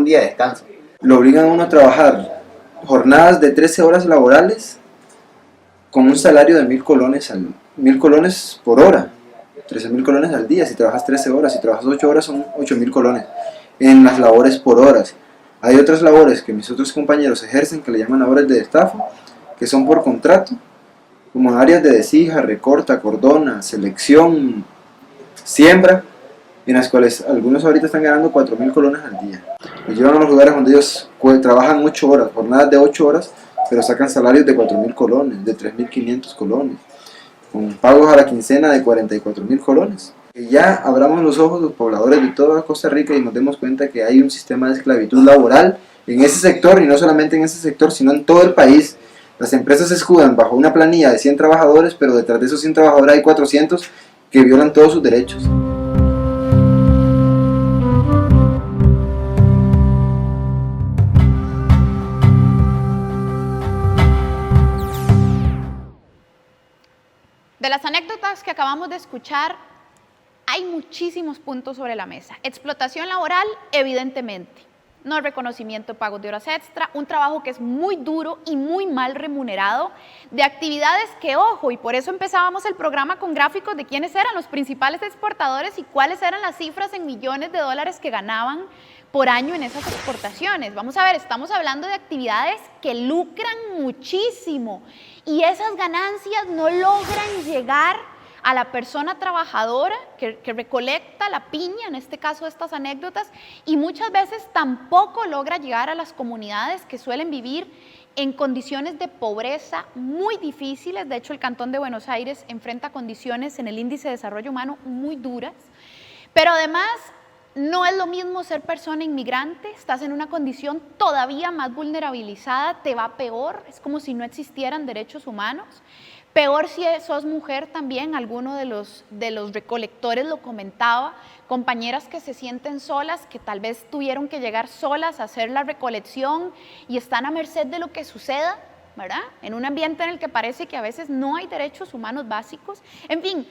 día de descanso. Lo obligan a uno a trabajar jornadas de 13 horas laborales con un salario de 1.000 colones por hora, 13.000 colones al día. Si trabajas 13 horas, si trabajas 8 horas son 8.000 colones en las labores por horas. Hay otras labores que mis otros compañeros ejercen que le llaman labores de destajo, que son por contrato, como áreas de desija, recorta, cordona, selección, siembra, en las cuales algunos ahorita están ganando 4.000 colones al día. Los llevan a los lugares donde ellos trabajan 8 horas, jornadas de 8 horas, pero sacan salarios de 4.000 colones, de 3.500 colones, con pagos a la quincena de 44.000 colones. Que ya abramos los ojos los pobladores de toda Costa Rica y nos demos cuenta que hay un sistema de esclavitud laboral en ese sector, y no solamente en ese sector, sino en todo el país. Las empresas se escudan bajo una planilla de 100 trabajadores, pero detrás de esos 100 trabajadores hay 400 que violan todos sus derechos. De las anécdotas que acabamos de escuchar, hay muchísimos puntos sobre la mesa. Explotación laboral, evidentemente. No reconocimiento, pagos de horas extra, un trabajo que es muy duro y muy mal remunerado, de actividades que, ojo, y por eso empezábamos el programa con gráficos de quiénes eran los principales exportadores y cuáles eran las cifras en millones de dólares que ganaban por año en esas exportaciones. Vamos a ver, estamos hablando de actividades que lucran muchísimo y esas ganancias no logran llegar a la persona trabajadora que recolecta la piña, en este caso estas anécdotas, y muchas veces tampoco logra llegar a las comunidades que suelen vivir en condiciones de pobreza muy difíciles. De hecho, el Cantón de Buenos Aires enfrenta condiciones en el índice de desarrollo humano muy duras, pero además no es lo mismo ser persona inmigrante, estás en una condición todavía más vulnerabilizada, te va peor, es como si no existieran derechos humanos. Peor si sos mujer también, alguno de los recolectores lo comentaba, compañeras que se sienten solas, que tal vez tuvieron que llegar solas a hacer la recolección y están a merced de lo que suceda, ¿verdad? En un ambiente en el que parece que a veces no hay derechos humanos básicos. En fin,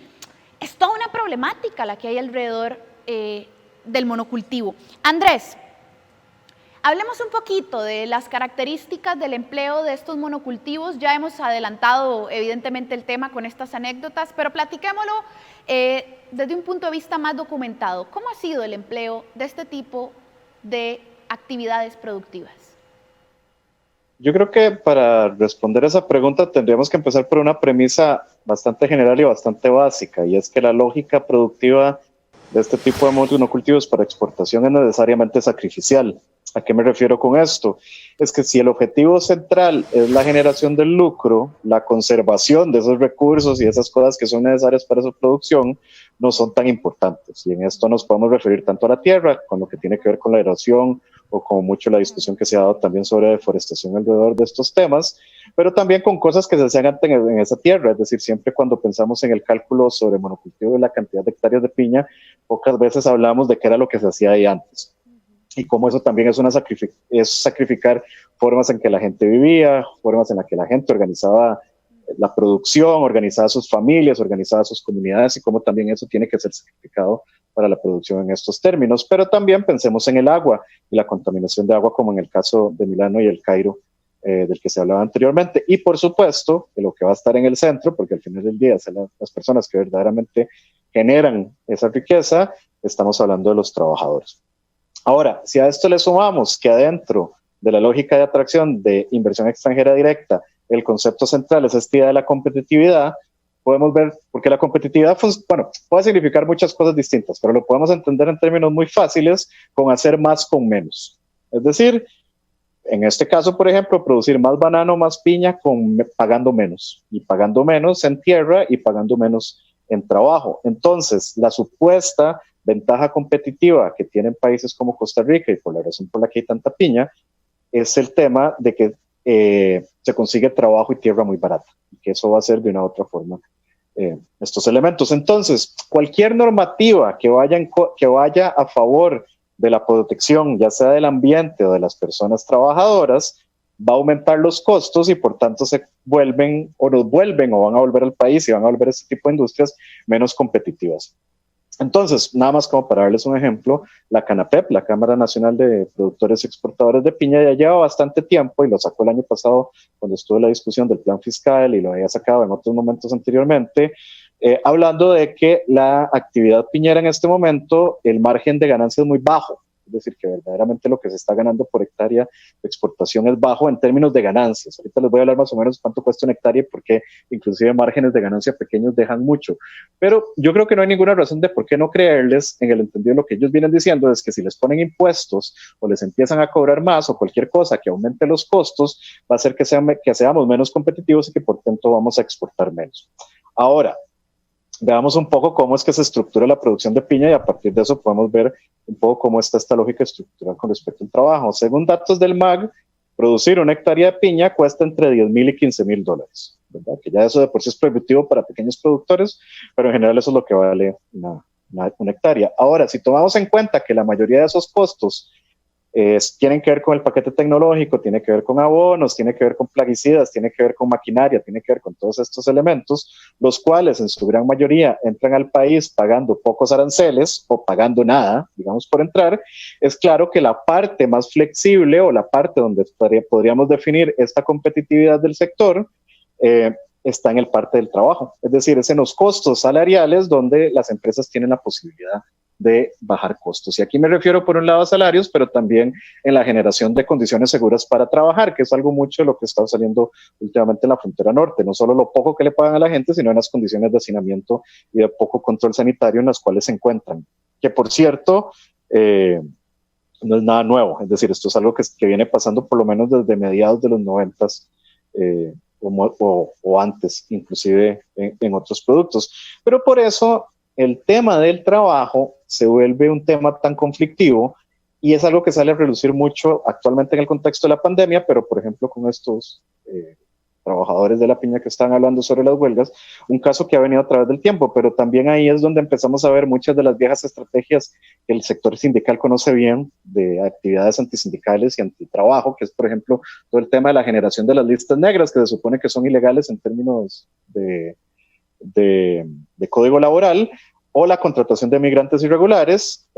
es toda una problemática la que hay alrededor del monocultivo. Andrés, hablemos un poquito de las características del empleo de estos monocultivos. Ya hemos adelantado evidentemente el tema con estas anécdotas, pero platiquémoslo desde un punto de vista más documentado. ¿Cómo ha sido el empleo de este tipo de actividades productivas? Yo creo que para responder a esa pregunta tendríamos que empezar por una premisa bastante general y bastante básica, y es que la lógica productiva de este tipo de monocultivos para exportación es necesariamente sacrificial. ¿A qué me refiero con esto? Es que si el objetivo central es la generación del lucro, la conservación de esos recursos y esas cosas que son necesarias para su producción no son tan importantes. Y en esto nos podemos referir tanto a la tierra, con lo que tiene que ver con la erosión, o como mucho la discusión que se ha dado también sobre deforestación alrededor de estos temas, pero también con cosas que se hacían antes en esa tierra. Es decir, siempre cuando pensamos en el cálculo sobre monocultivo y la cantidad de hectáreas de piña, pocas veces hablamos de qué era lo que se hacía ahí antes. Y cómo eso también es sacrificar formas en que la gente vivía, formas en las que la gente organizaba la producción, organizaba sus familias, organizaba sus comunidades, y cómo también eso tiene que ser sacrificado para la producción en estos términos. Pero también pensemos en el agua y la contaminación de agua, como en el caso de Milano y el Cairo, del que se hablaba anteriormente. Y por supuesto, de lo que va a estar en el centro, porque al final del día son las personas que verdaderamente generan esa riqueza, estamos hablando de los trabajadores. Ahora, si a esto le sumamos que adentro de la lógica de atracción de inversión extranjera directa, el concepto central es esta idea de la competitividad, podemos ver, porque la competitividad, bueno, puede significar muchas cosas distintas, pero lo podemos entender en términos muy fáciles con hacer más con menos. Es decir, en este caso, por ejemplo, producir más banano, más piña, pagando menos, y pagando menos en tierra y pagando menos en trabajo. Entonces, la supuesta ventaja competitiva que tienen países como Costa Rica, y por la razón por la que hay tanta piña, es el tema de que se consigue trabajo y tierra muy barata, y que eso va a ser de una u otra forma estos elementos. Entonces, cualquier normativa que vaya a favor de la protección, ya sea del ambiente o de las personas trabajadoras, va a aumentar los costos, y por tanto se vuelven o van a volver al país y van a volver a este tipo de industrias menos competitivas. Entonces, nada más como para darles un ejemplo, la CANAPEP, la Cámara Nacional de Productores y Exportadores de Piña, ya lleva bastante tiempo, y lo sacó el año pasado cuando estuvo la discusión del plan fiscal, y lo había sacado en otros momentos anteriormente, hablando de que la actividad piñera en este momento, el margen de ganancia es muy bajo. Es decir, que verdaderamente lo que se está ganando por hectárea de exportación es bajo en términos de ganancias. Ahorita les voy a hablar más o menos cuánto cuesta una hectárea, porque inclusive márgenes de ganancia pequeños dejan mucho. Pero yo creo que no hay ninguna razón de por qué no creerles, en el entendido de lo que ellos vienen diciendo, es que si les ponen impuestos o les empiezan a cobrar más o cualquier cosa que aumente los costos, va a hacer que seamos menos competitivos y que por tanto vamos a exportar menos. Ahora, veamos un poco cómo es que se estructura la producción de piña, y a partir de eso podemos ver un poco cómo está esta lógica estructural con respecto al trabajo. Según datos del MAG, producir una hectárea de piña cuesta entre $10,000 y $15,000, ¿verdad? Que ya eso de por sí es prohibitivo para pequeños productores, pero en general eso es lo que vale una hectárea. Ahora, si tomamos en cuenta que la mayoría de esos costos tienen que ver con el paquete tecnológico, tiene que ver con abonos, tiene que ver con plaguicidas, tiene que ver con maquinaria, tiene que ver con todos estos elementos, los cuales en su gran mayoría entran al país pagando pocos aranceles o pagando nada, digamos, por entrar. Es claro que la parte más flexible, o la parte donde podríamos definir esta competitividad del sector, está en el parte del trabajo. Es decir, es en los costos salariales donde las empresas tienen la posibilidad de bajar costos. Y aquí me refiero por un lado a salarios, pero también en la generación de condiciones seguras para trabajar, que es algo mucho de lo que está saliendo últimamente en la frontera norte. No solo lo poco que le pagan a la gente, sino en las condiciones de hacinamiento y de poco control sanitario en las cuales se encuentran. Que por cierto, no es nada nuevo. Es decir, esto es algo que viene pasando por lo menos desde mediados de los 90s, o antes, inclusive en otros productos. Pero por eso el tema del trabajo se vuelve un tema tan conflictivo, y es algo que sale a relucir mucho actualmente en el contexto de la pandemia, pero por ejemplo con estos trabajadores de la piña que están hablando sobre las huelgas, un caso que ha venido a través del tiempo, pero también ahí es donde empezamos a ver muchas de las viejas estrategias que el sector sindical conoce bien, de actividades antisindicales y antitrabajo, que es por ejemplo todo el tema de la generación de las listas negras, que se supone que son ilegales en términos de código laboral, o la contratación de migrantes irregulares.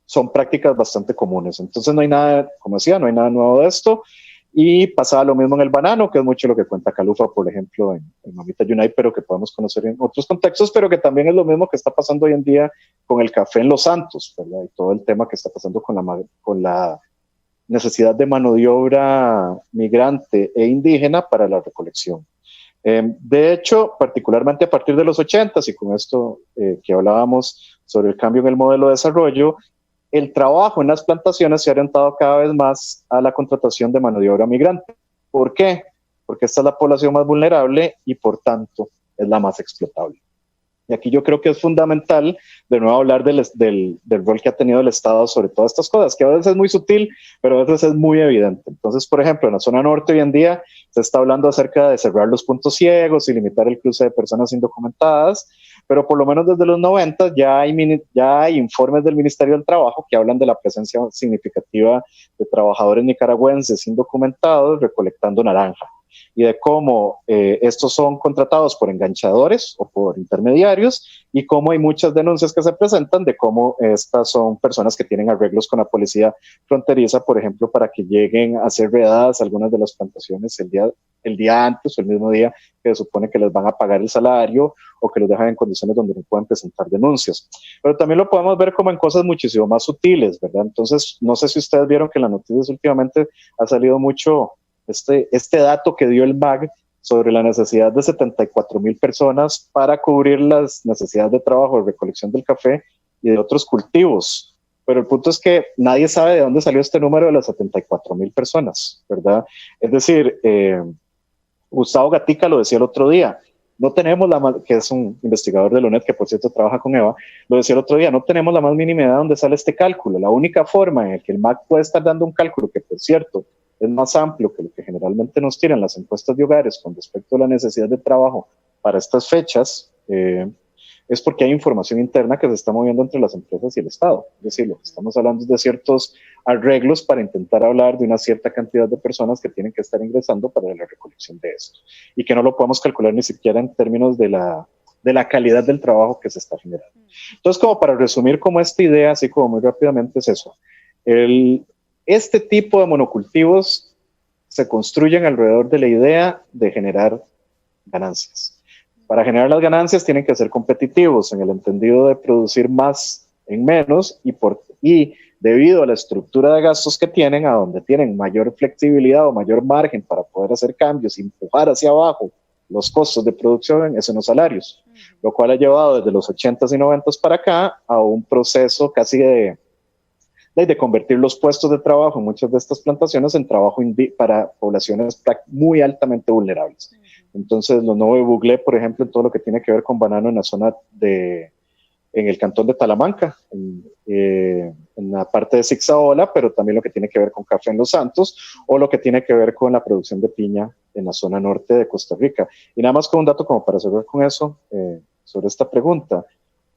Son prácticas bastante comunes. Entonces no hay nada, como decía, no hay nada nuevo de esto. Y pasaba lo mismo en el banano, que es mucho lo que cuenta Calufa, por ejemplo, en Mamita Yunay, pero que podemos conocer en otros contextos, pero que también es lo mismo que está pasando hoy en día con el café en Los Santos, ¿verdad? Y todo el tema que está pasando con la necesidad de mano de obra migrante e indígena para la recolección. De hecho, particularmente a partir de los 80s, y con esto que hablábamos sobre el cambio en el modelo de desarrollo, el trabajo en las plantaciones se ha orientado cada vez más a la contratación de mano de obra migrante. ¿Por qué? Porque esta es la población más vulnerable y por tanto es la más explotable. Y aquí yo creo que es fundamental de nuevo hablar del rol que ha tenido el Estado sobre todas estas cosas, que a veces es muy sutil, pero a veces es muy evidente. Entonces, por ejemplo, en la zona norte hoy en día se está hablando acerca de cerrar los puntos ciegos y limitar el cruce de personas indocumentadas, pero por lo menos desde los 90 ya hay informes del Ministerio del Trabajo que hablan de la presencia significativa de trabajadores nicaragüenses indocumentados recolectando naranja, y de cómo estos son contratados por enganchadores o por intermediarios, y cómo hay muchas denuncias que se presentan de cómo estas son personas que tienen arreglos con la policía fronteriza, por ejemplo, para que lleguen a hacer redadas a algunas de las plantaciones el día antes o el mismo día que se supone que les van a pagar el salario, o que los dejan en condiciones donde no pueden presentar denuncias. Pero también lo podemos ver como en cosas muchísimo más sutiles, ¿verdad? Entonces, no sé si ustedes vieron que en las noticias últimamente ha salido mucho este dato que dio el MAG sobre la necesidad de 74,000 personas para cubrir las necesidades de trabajo, de recolección del café y de otros cultivos. Pero el punto es que nadie sabe de dónde salió este número de las 74,000 personas, ¿verdad? Es decir, Gustavo Gatica lo decía el otro día, no tenemos que es un investigador de la UNED, que por cierto trabaja con Eva, lo decía el otro día, no tenemos la más mínima idea de dónde sale este cálculo. La única forma en la que el MAG puede estar dando un cálculo que, por cierto, es más amplio que lo que generalmente nos tiran las encuestas de hogares con respecto a la necesidad de trabajo para estas fechas, es porque hay información interna que se está moviendo entre las empresas y el Estado. Es decir, lo que estamos hablando es de ciertos arreglos para intentar hablar de una cierta cantidad de personas que tienen que estar ingresando para la recolección de esto, y que no lo podemos calcular ni siquiera en términos de la calidad del trabajo que se está generando. Entonces, como para resumir como esta idea, así como muy rápidamente, es eso. Este tipo de monocultivos se construyen alrededor de la idea de generar ganancias. Para generar las ganancias tienen que ser competitivos en el entendido de producir más en menos, y debido a la estructura de gastos que tienen, a donde tienen mayor flexibilidad o mayor margen para poder hacer cambios y empujar hacia abajo los costos de producción, es en los salarios, lo cual ha llevado desde los 80s y 90s para acá a un proceso casi de convertir los puestos de trabajo en muchas de estas plantaciones en trabajo para poblaciones muy altamente vulnerables. Entonces, lo nuevo de Buglé, por ejemplo, en todo lo que tiene que ver con banano en la zona en el cantón de Talamanca, en la parte de Zixaola, pero también lo que tiene que ver con café en Los Santos, o lo que tiene que ver con la producción de piña en la zona norte de Costa Rica. Y nada más con un dato como para cerrar con eso, sobre esta pregunta.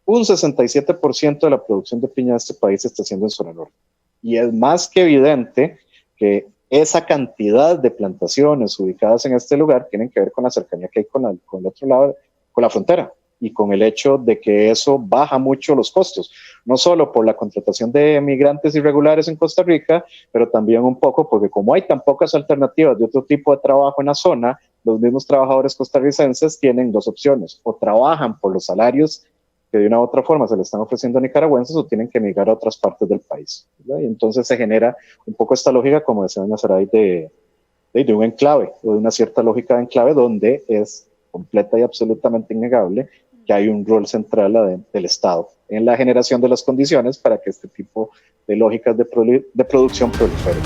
Un 67% de la producción de piña de este país se está haciendo en zona norte. Y es más que evidente que esa cantidad de plantaciones ubicadas en este lugar tienen que ver con la cercanía que hay con el otro lado, con la frontera, y con el hecho de que eso baja mucho los costos, no solo por la contratación de migrantes irregulares en Costa Rica, pero también un poco porque como hay tan pocas alternativas de otro tipo de trabajo en la zona, los mismos trabajadores costarricenses tienen dos opciones: o trabajan por los salarios que de una u otra forma se le están ofreciendo a nicaragüenses, o tienen que emigrar a otras partes del país, ¿verdad? Y entonces se genera un poco esta lógica, como decía doña Saray, de un enclave, o de una cierta lógica de enclave, donde es completa y absolutamente innegable que hay un rol central del Estado en la generación de las condiciones para que este tipo de lógicas de producción proliferen.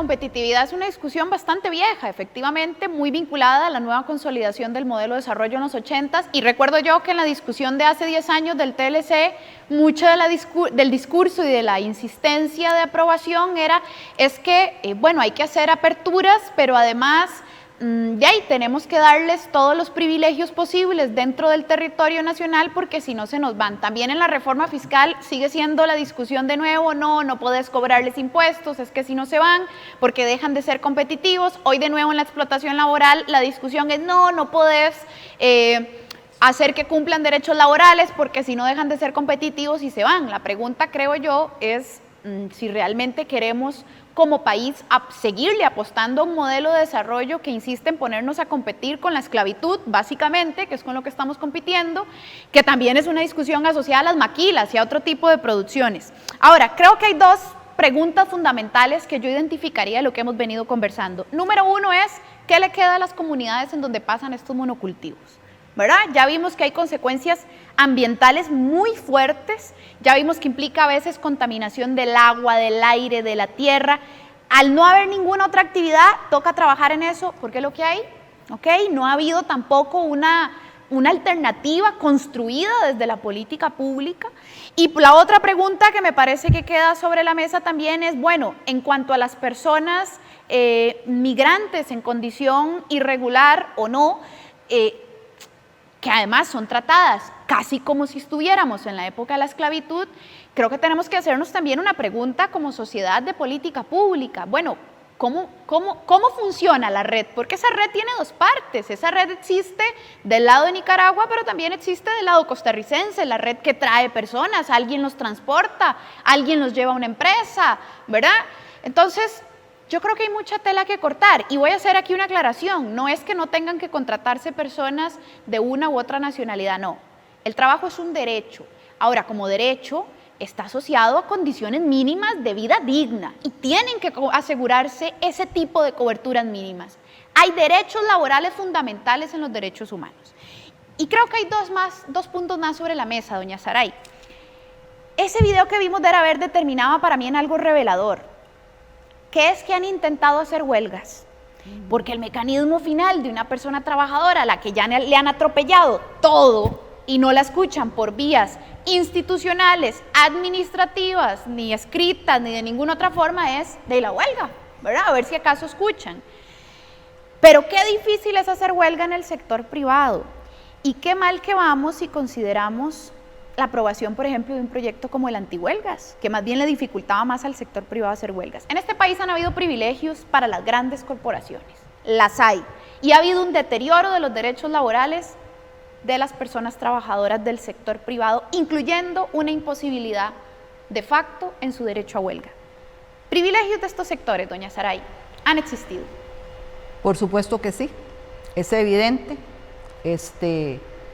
competitividad es una discusión bastante vieja, efectivamente, muy vinculada a la nueva consolidación del modelo de desarrollo en los 80s, y recuerdo yo que en la discusión de hace 10 años del TLC, mucho del discurso y de la insistencia de aprobación es que, bueno, hay que hacer aperturas, pero además de ahí tenemos que darles todos los privilegios posibles dentro del territorio nacional porque si no se nos van. También en la reforma fiscal sigue siendo la discusión de nuevo, no podés cobrarles impuestos, es que si no se van porque dejan de ser competitivos. Hoy de nuevo en la explotación laboral la discusión es no podés hacer que cumplan derechos laborales porque si no dejan de ser competitivos y se van. La pregunta, creo yo, es si realmente queremos como país seguirle apostando a un modelo de desarrollo que insiste en ponernos a competir con la esclavitud, básicamente, que es con lo que estamos compitiendo, que también es una discusión asociada a las maquilas y a otro tipo de producciones. Ahora, creo que hay dos preguntas fundamentales que yo identificaría de lo que hemos venido conversando. Número uno es, ¿qué le queda a las comunidades en donde pasan estos monocultivos? ¿Verdad? Ya vimos que hay consecuencias ambientales muy fuertes, ya vimos que implica a veces contaminación del agua, del aire, de la tierra. Al no haber ninguna otra actividad, toca trabajar en eso, porque es lo que hay, ¿ok? No ha habido tampoco una alternativa construida desde la política pública. Y la otra pregunta que me parece que queda sobre la mesa también es, bueno, en cuanto a las personas migrantes en condición irregular o no, que además son tratadas casi como si estuviéramos en la época de la esclavitud, creo que tenemos que hacernos también una pregunta como sociedad de política pública. Bueno, ¿cómo funciona la red? Porque esa red tiene dos partes. Esa red existe del lado de Nicaragua, pero también existe del lado costarricense, la red que trae personas, alguien los transporta, alguien los lleva a una empresa, ¿verdad? Entonces, yo creo que hay mucha tela que cortar y voy a hacer aquí una aclaración. No es que no tengan que contratarse personas de una u otra nacionalidad, no. El trabajo es un derecho. Ahora, como derecho, está asociado a condiciones mínimas de vida digna y tienen que asegurarse ese tipo de coberturas mínimas. Hay derechos laborales fundamentales en los derechos humanos. Y creo que hay dos puntos más sobre la mesa, doña Saray. Ese video que vimos de Era Verde terminaba para mí en algo revelador, que es que han intentado hacer huelgas, porque el mecanismo final de una persona trabajadora a la que ya le han atropellado todo y no la escuchan por vías institucionales, administrativas, ni escritas, ni de ninguna otra forma es de la huelga, ¿verdad? A ver si acaso escuchan. Pero qué difícil es hacer huelga en el sector privado y qué mal que vamos si consideramos la aprobación, por ejemplo, de un proyecto como el antihuelgas, que más bien le dificultaba más al sector privado hacer huelgas. En este país han habido privilegios para las grandes corporaciones, las hay, y ha habido un deterioro de los derechos laborales de las personas trabajadoras del sector privado, incluyendo una imposibilidad de facto en su derecho a huelga. Privilegios de estos sectores, doña Saray, han existido. Por supuesto que sí, es evidente.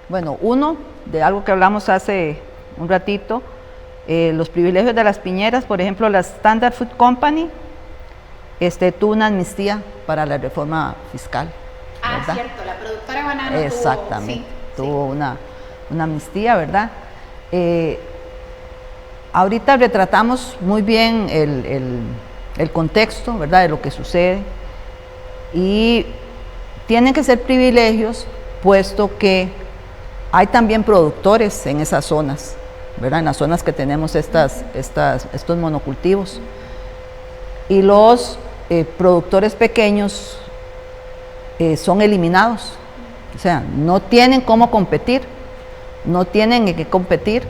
Bueno, uno, de algo que hablamos hace un ratito, los privilegios de las piñeras, por ejemplo, la Standard Food Company tuvo una amnistía para la reforma fiscal. ¿verdad? Cierto, la productora de banano exactamente, tuvo una amnistía, ¿verdad? Ahorita retratamos muy bien el contexto, ¿verdad?, de lo que sucede, y tienen que ser privilegios, puesto que hay también productores en esas zonas, ¿verdad?, en las zonas que tenemos estos monocultivos, y los productores pequeños son eliminados, o sea, no tienen cómo competir, no tienen en qué competir.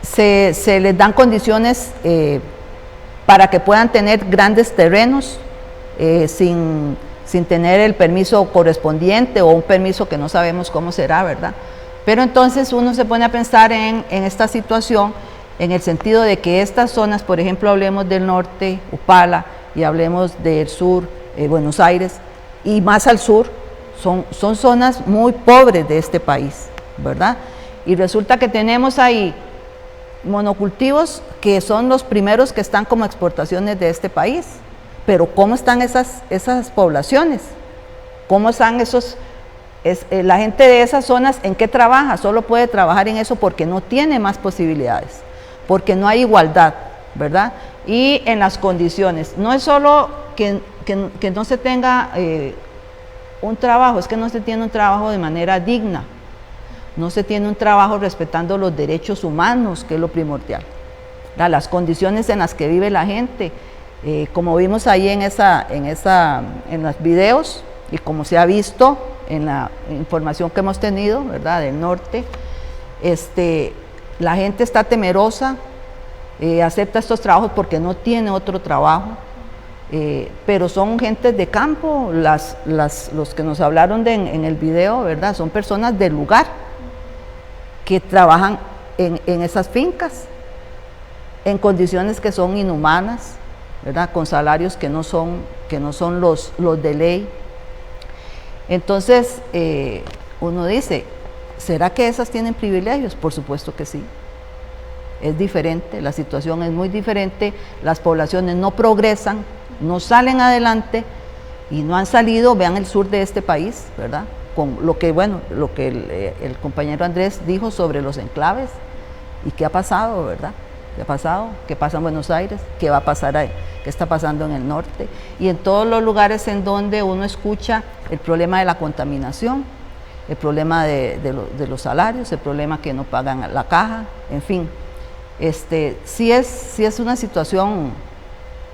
Se les dan condiciones para que puedan tener grandes terrenos sin tener el permiso correspondiente o un permiso que no sabemos cómo será, ¿verdad? Pero entonces uno se pone a pensar en esta situación en el sentido de que estas zonas, por ejemplo, hablemos del norte, Upala, y hablemos del sur, Buenos Aires, y más al sur, son zonas muy pobres de este país, ¿verdad? Y resulta que tenemos ahí monocultivos que son los primeros que están como exportaciones de este país. Pero ¿cómo están esas poblaciones? ¿Cómo están la gente de esas zonas? ¿En qué trabaja? Solo puede trabajar en eso porque no tiene más posibilidades, porque no hay igualdad, ¿verdad? Y en las condiciones, no es solo que no se tenga un trabajo, es que no se tiene un trabajo de manera digna, no se tiene un trabajo respetando los derechos humanos, que es lo primordial, las condiciones en las que vive la gente. Como vimos ahí en los videos y como se ha visto en la información que hemos tenido, ¿verdad?, del norte, la gente está temerosa, acepta estos trabajos porque no tiene otro trabajo, pero son gentes de campo, los que nos hablaron en el video, ¿verdad?, son personas del lugar que trabajan en esas fincas, en condiciones que son inhumanas, ¿verdad?, con salarios que no son los de ley. Entonces, uno dice, ¿será que esas tienen privilegios? Por supuesto que sí. Es diferente, la situación es muy diferente, las poblaciones no progresan, no salen adelante y no han salido, vean el sur de este país, ¿verdad?, con lo que el compañero Andrés dijo sobre los enclaves y qué ha pasado, ¿verdad? ¿Qué ha pasado? ¿Qué pasa en Buenos Aires? ¿Qué va a pasar ahí? ¿Qué está pasando en el norte? Y en todos los lugares en donde uno escucha el problema de la contaminación, el problema de los salarios, el problema que no pagan la caja, en fin. Sí es una situación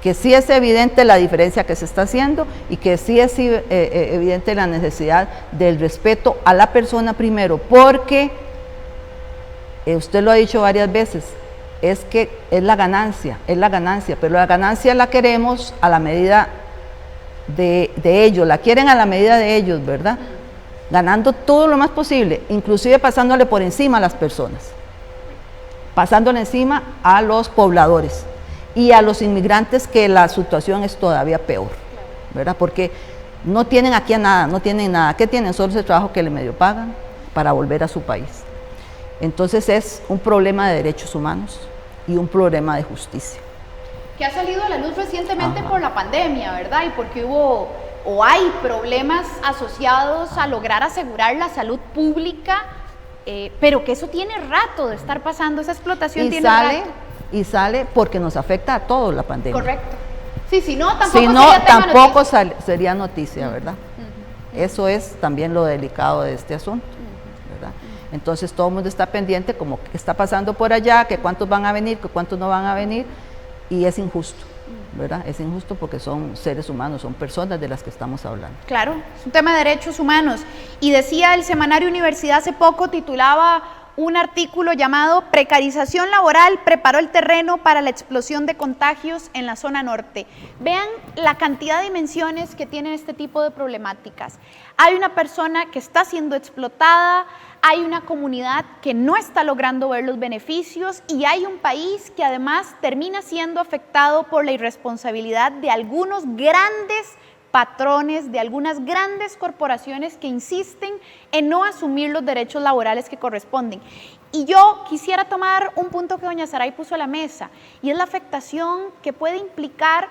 que sí es evidente la diferencia que se está haciendo y que sí es evidente la necesidad del respeto a la persona primero, porque usted lo ha dicho varias veces, es que es la ganancia, pero la ganancia la queremos a la medida de ellos, la quieren a la medida de ellos, ¿verdad? Ganando todo lo más posible, inclusive pasándole por encima a las personas, pasándole encima a los pobladores y a los inmigrantes, que la situación es todavía peor, ¿verdad? Porque no tienen aquí nada, no tienen nada. ¿Qué tienen? Solo ese trabajo que le medio pagan para volver a su país. Entonces es un problema de derechos humanos y un problema de justicia. Que ha salido a la luz recientemente por la pandemia, ¿verdad? Y porque hubo o hay problemas asociados a lograr asegurar la salud pública, pero que eso tiene rato de estar pasando, esa explotación tiene rato. Y sale porque nos afecta a todos la pandemia. Correcto. Sí, si no, tampoco sería noticia, ¿verdad? Eso es también lo delicado de este asunto, ¿verdad? Entonces todo el mundo está pendiente como qué está pasando por allá, que cuántos van a venir, que cuántos no van a venir, y es injusto, ¿verdad? Es injusto porque son seres humanos, son personas de las que estamos hablando. Claro, es un tema de derechos humanos. Y decía el semanario Universidad hace poco, titulaba un artículo llamado "Precarización laboral preparó el terreno para la explosión de contagios en la zona norte". Vean la cantidad de dimensiones que tienen este tipo de problemáticas. Hay una persona que está siendo explotada, hay una comunidad que no está logrando ver los beneficios y hay un país que además termina siendo afectado por la irresponsabilidad de algunos grandes patrones, de algunas grandes corporaciones que insisten en no asumir los derechos laborales que corresponden. Y yo quisiera tomar un punto que doña Saray puso a la mesa, y es la afectación que puede implicar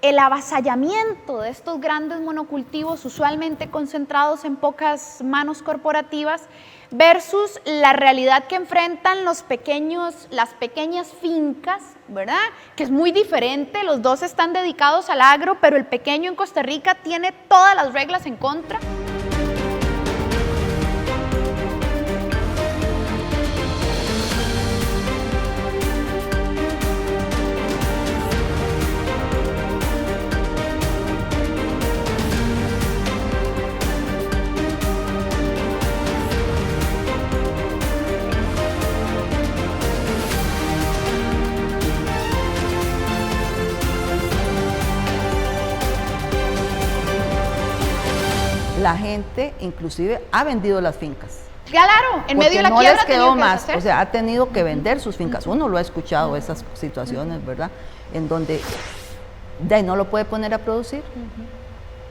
el avasallamiento de estos grandes monocultivos, usualmente concentrados en pocas manos corporativas, versus la realidad que enfrentan las pequeñas fincas, ¿verdad? Que es muy diferente, los dos están dedicados al agro, pero el pequeño en Costa Rica tiene todas las reglas en contra. La gente inclusive ha vendido las fincas. Claro, en medio de la quiebra no les quedó más, o sea, ha tenido que vender sus fincas. Uno lo ha escuchado, esas situaciones, ¿verdad? En donde de ahí no lo puede poner a producir.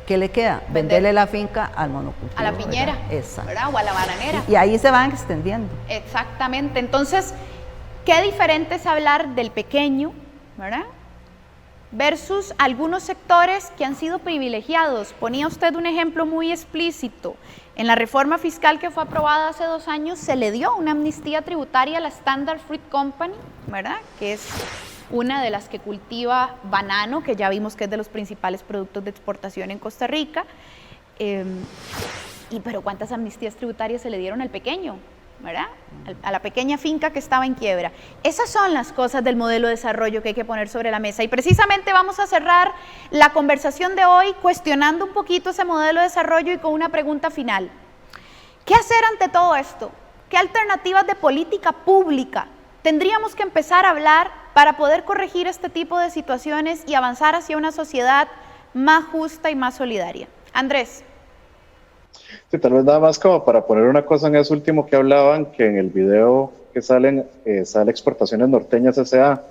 ¿Qué le queda? Venderle la finca al monocultivo. A la piñera, ¿verdad? O a la bananera. Y ahí se van extendiendo. Exactamente. Entonces, qué diferente es hablar del pequeño, ¿verdad?, versus algunos sectores que han sido privilegiados. Ponía usted un ejemplo muy explícito. En la reforma fiscal que fue aprobada hace 2 años, se le dio una amnistía tributaria a la Standard Fruit Company, ¿verdad?, que es una de las que cultiva banano, que ya vimos que es de los principales productos de exportación en Costa Rica. Pero ¿cuántas amnistías tributarias se le dieron al pequeño? ¿verdad? A la pequeña finca que estaba en quiebra. Esas son las cosas del modelo de desarrollo que hay que poner sobre la mesa. Y precisamente vamos a cerrar la conversación de hoy cuestionando un poquito ese modelo de desarrollo y con una pregunta final. ¿Qué hacer ante todo esto? ¿Qué alternativas de política pública tendríamos que empezar a hablar para poder corregir este tipo de situaciones y avanzar hacia una sociedad más justa y más solidaria? Andrés. Sí, tal vez nada más como para poner una cosa en eso último que hablaban, que en el video que sale Exportaciones Norteñas S.A.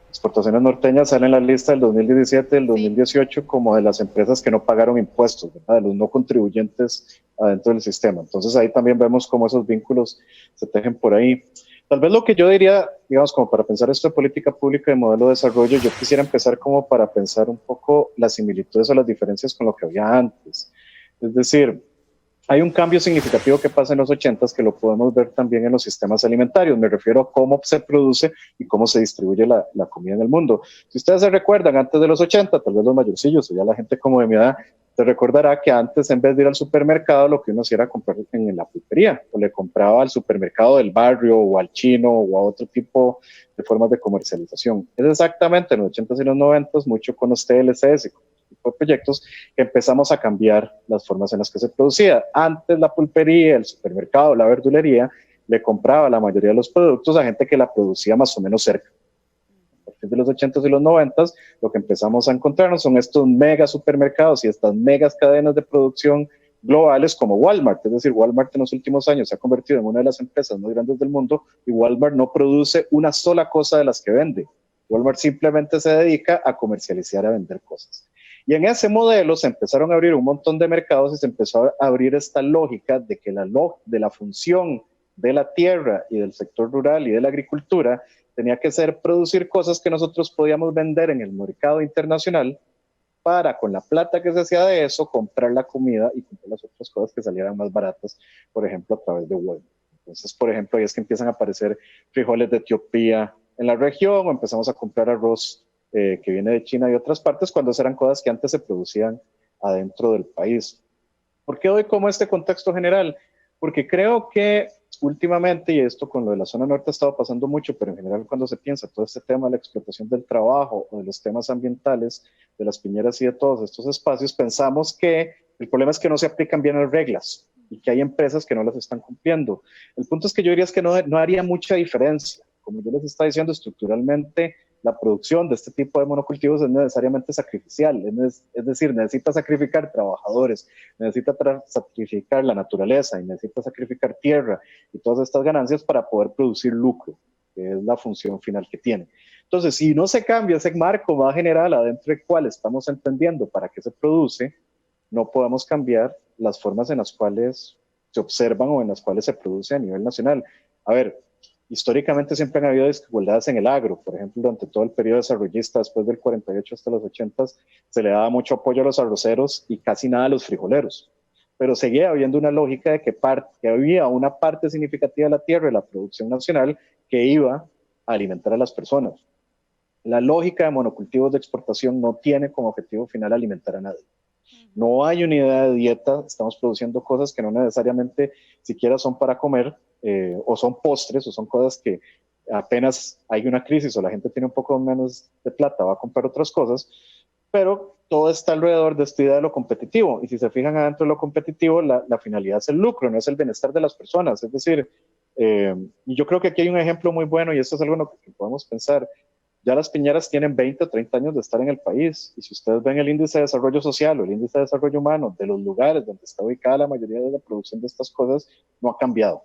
Exportaciones Norteñas sale en la lista del 2017, del 2018 como de las empresas que no pagaron impuestos, ¿verdad? De los no contribuyentes adentro del sistema. Entonces ahí también vemos cómo esos vínculos se tejen por ahí. Tal vez lo que yo diría, digamos, como para pensar esto de política pública y modelo de desarrollo, yo quisiera empezar como para pensar un poco las similitudes o las diferencias con lo que había antes. Es decir, hay un cambio significativo que pasa en los 80s que lo podemos ver también en los sistemas alimentarios. Me refiero a cómo se produce y cómo se distribuye la comida en el mundo. Si ustedes se recuerdan, antes de los 80, tal vez los mayorcillos o ya la gente como de mi edad, se recordará que antes en vez de ir al supermercado, lo que uno hacía era comprar en la pulpería, o le compraba al supermercado del barrio o al chino o a otro tipo de formas de comercialización. Es exactamente en los 80s y los 90s, mucho con los TLCs y con tipo de proyectos, que empezamos a cambiar las formas en las que se producía. Antes la pulpería, el supermercado, la verdulería, le compraba la mayoría de los productos a gente que la producía más o menos cerca. A partir de los 80s y los 90s, lo que empezamos a encontrarnos son estos mega supermercados y estas megas cadenas de producción globales como Walmart. Es decir, Walmart en los últimos años se ha convertido en una de las empresas más grandes del mundo y Walmart no produce una sola cosa de las que vende. Walmart simplemente se dedica a comercializar, a vender cosas. Y en ese modelo se empezaron a abrir un montón de mercados y se empezó a abrir esta lógica de que de la función de la tierra y del sector rural y de la agricultura tenía que ser producir cosas que nosotros podíamos vender en el mercado internacional para, con la plata que se hacía de eso, comprar la comida y comprar las otras cosas que salieran más baratas, por ejemplo, a través de Walmart. Entonces, por ejemplo, ahí es que empiezan a aparecer frijoles de Etiopía en la región, o empezamos a comprar arroz que viene de China y otras partes, cuando eran cosas que antes se producían adentro del país. ¿Por qué doy como este contexto general? Porque creo que últimamente, y esto con lo de la zona norte ha estado pasando mucho, pero en general cuando se piensa todo este tema de la explotación del trabajo o de los temas ambientales, de las piñeras y de todos estos espacios, pensamos que el problema es que no se aplican bien las reglas y que hay empresas que no las están cumpliendo. El punto es que yo diría es que no haría mucha diferencia. Como yo les estaba diciendo, estructuralmente la producción de este tipo de monocultivos es necesariamente sacrificial, es decir, necesita sacrificar trabajadores, necesita sacrificar la naturaleza y necesita sacrificar tierra y todas estas ganancias para poder producir lucro, que es la función final que tiene. Entonces, si no se cambia ese marco más general adentro del cual estamos entendiendo para qué se produce, no podemos cambiar las formas en las cuales se observan o en las cuales se produce a nivel nacional. A ver, históricamente siempre han habido desigualdades en el agro. Por ejemplo, durante todo el periodo desarrollista, después del 48 hasta los 80, se le daba mucho apoyo a los arroceros y casi nada a los frijoleros. Pero seguía habiendo una lógica de que había una parte significativa de la tierra de la producción nacional que iba a alimentar a las personas. La lógica de monocultivos de exportación no tiene como objetivo final alimentar a nadie. No hay unidad de dieta, estamos produciendo cosas que no necesariamente siquiera son para comer, o son postres, o son cosas que apenas hay una crisis o la gente tiene un poco menos de plata, va a comprar otras cosas, pero todo está alrededor de esta idea de lo competitivo. Y si se fijan adentro de lo competitivo, la finalidad es el lucro, no es el bienestar de las personas. Es decir, y yo creo que aquí hay un ejemplo muy bueno, y esto es algo en lo que podemos pensar. Ya las piñeras tienen 20 o 30 años de estar en el país, y si ustedes ven el índice de desarrollo social o el índice de desarrollo humano de los lugares donde está ubicada la mayoría de la producción de estas cosas, no ha cambiado.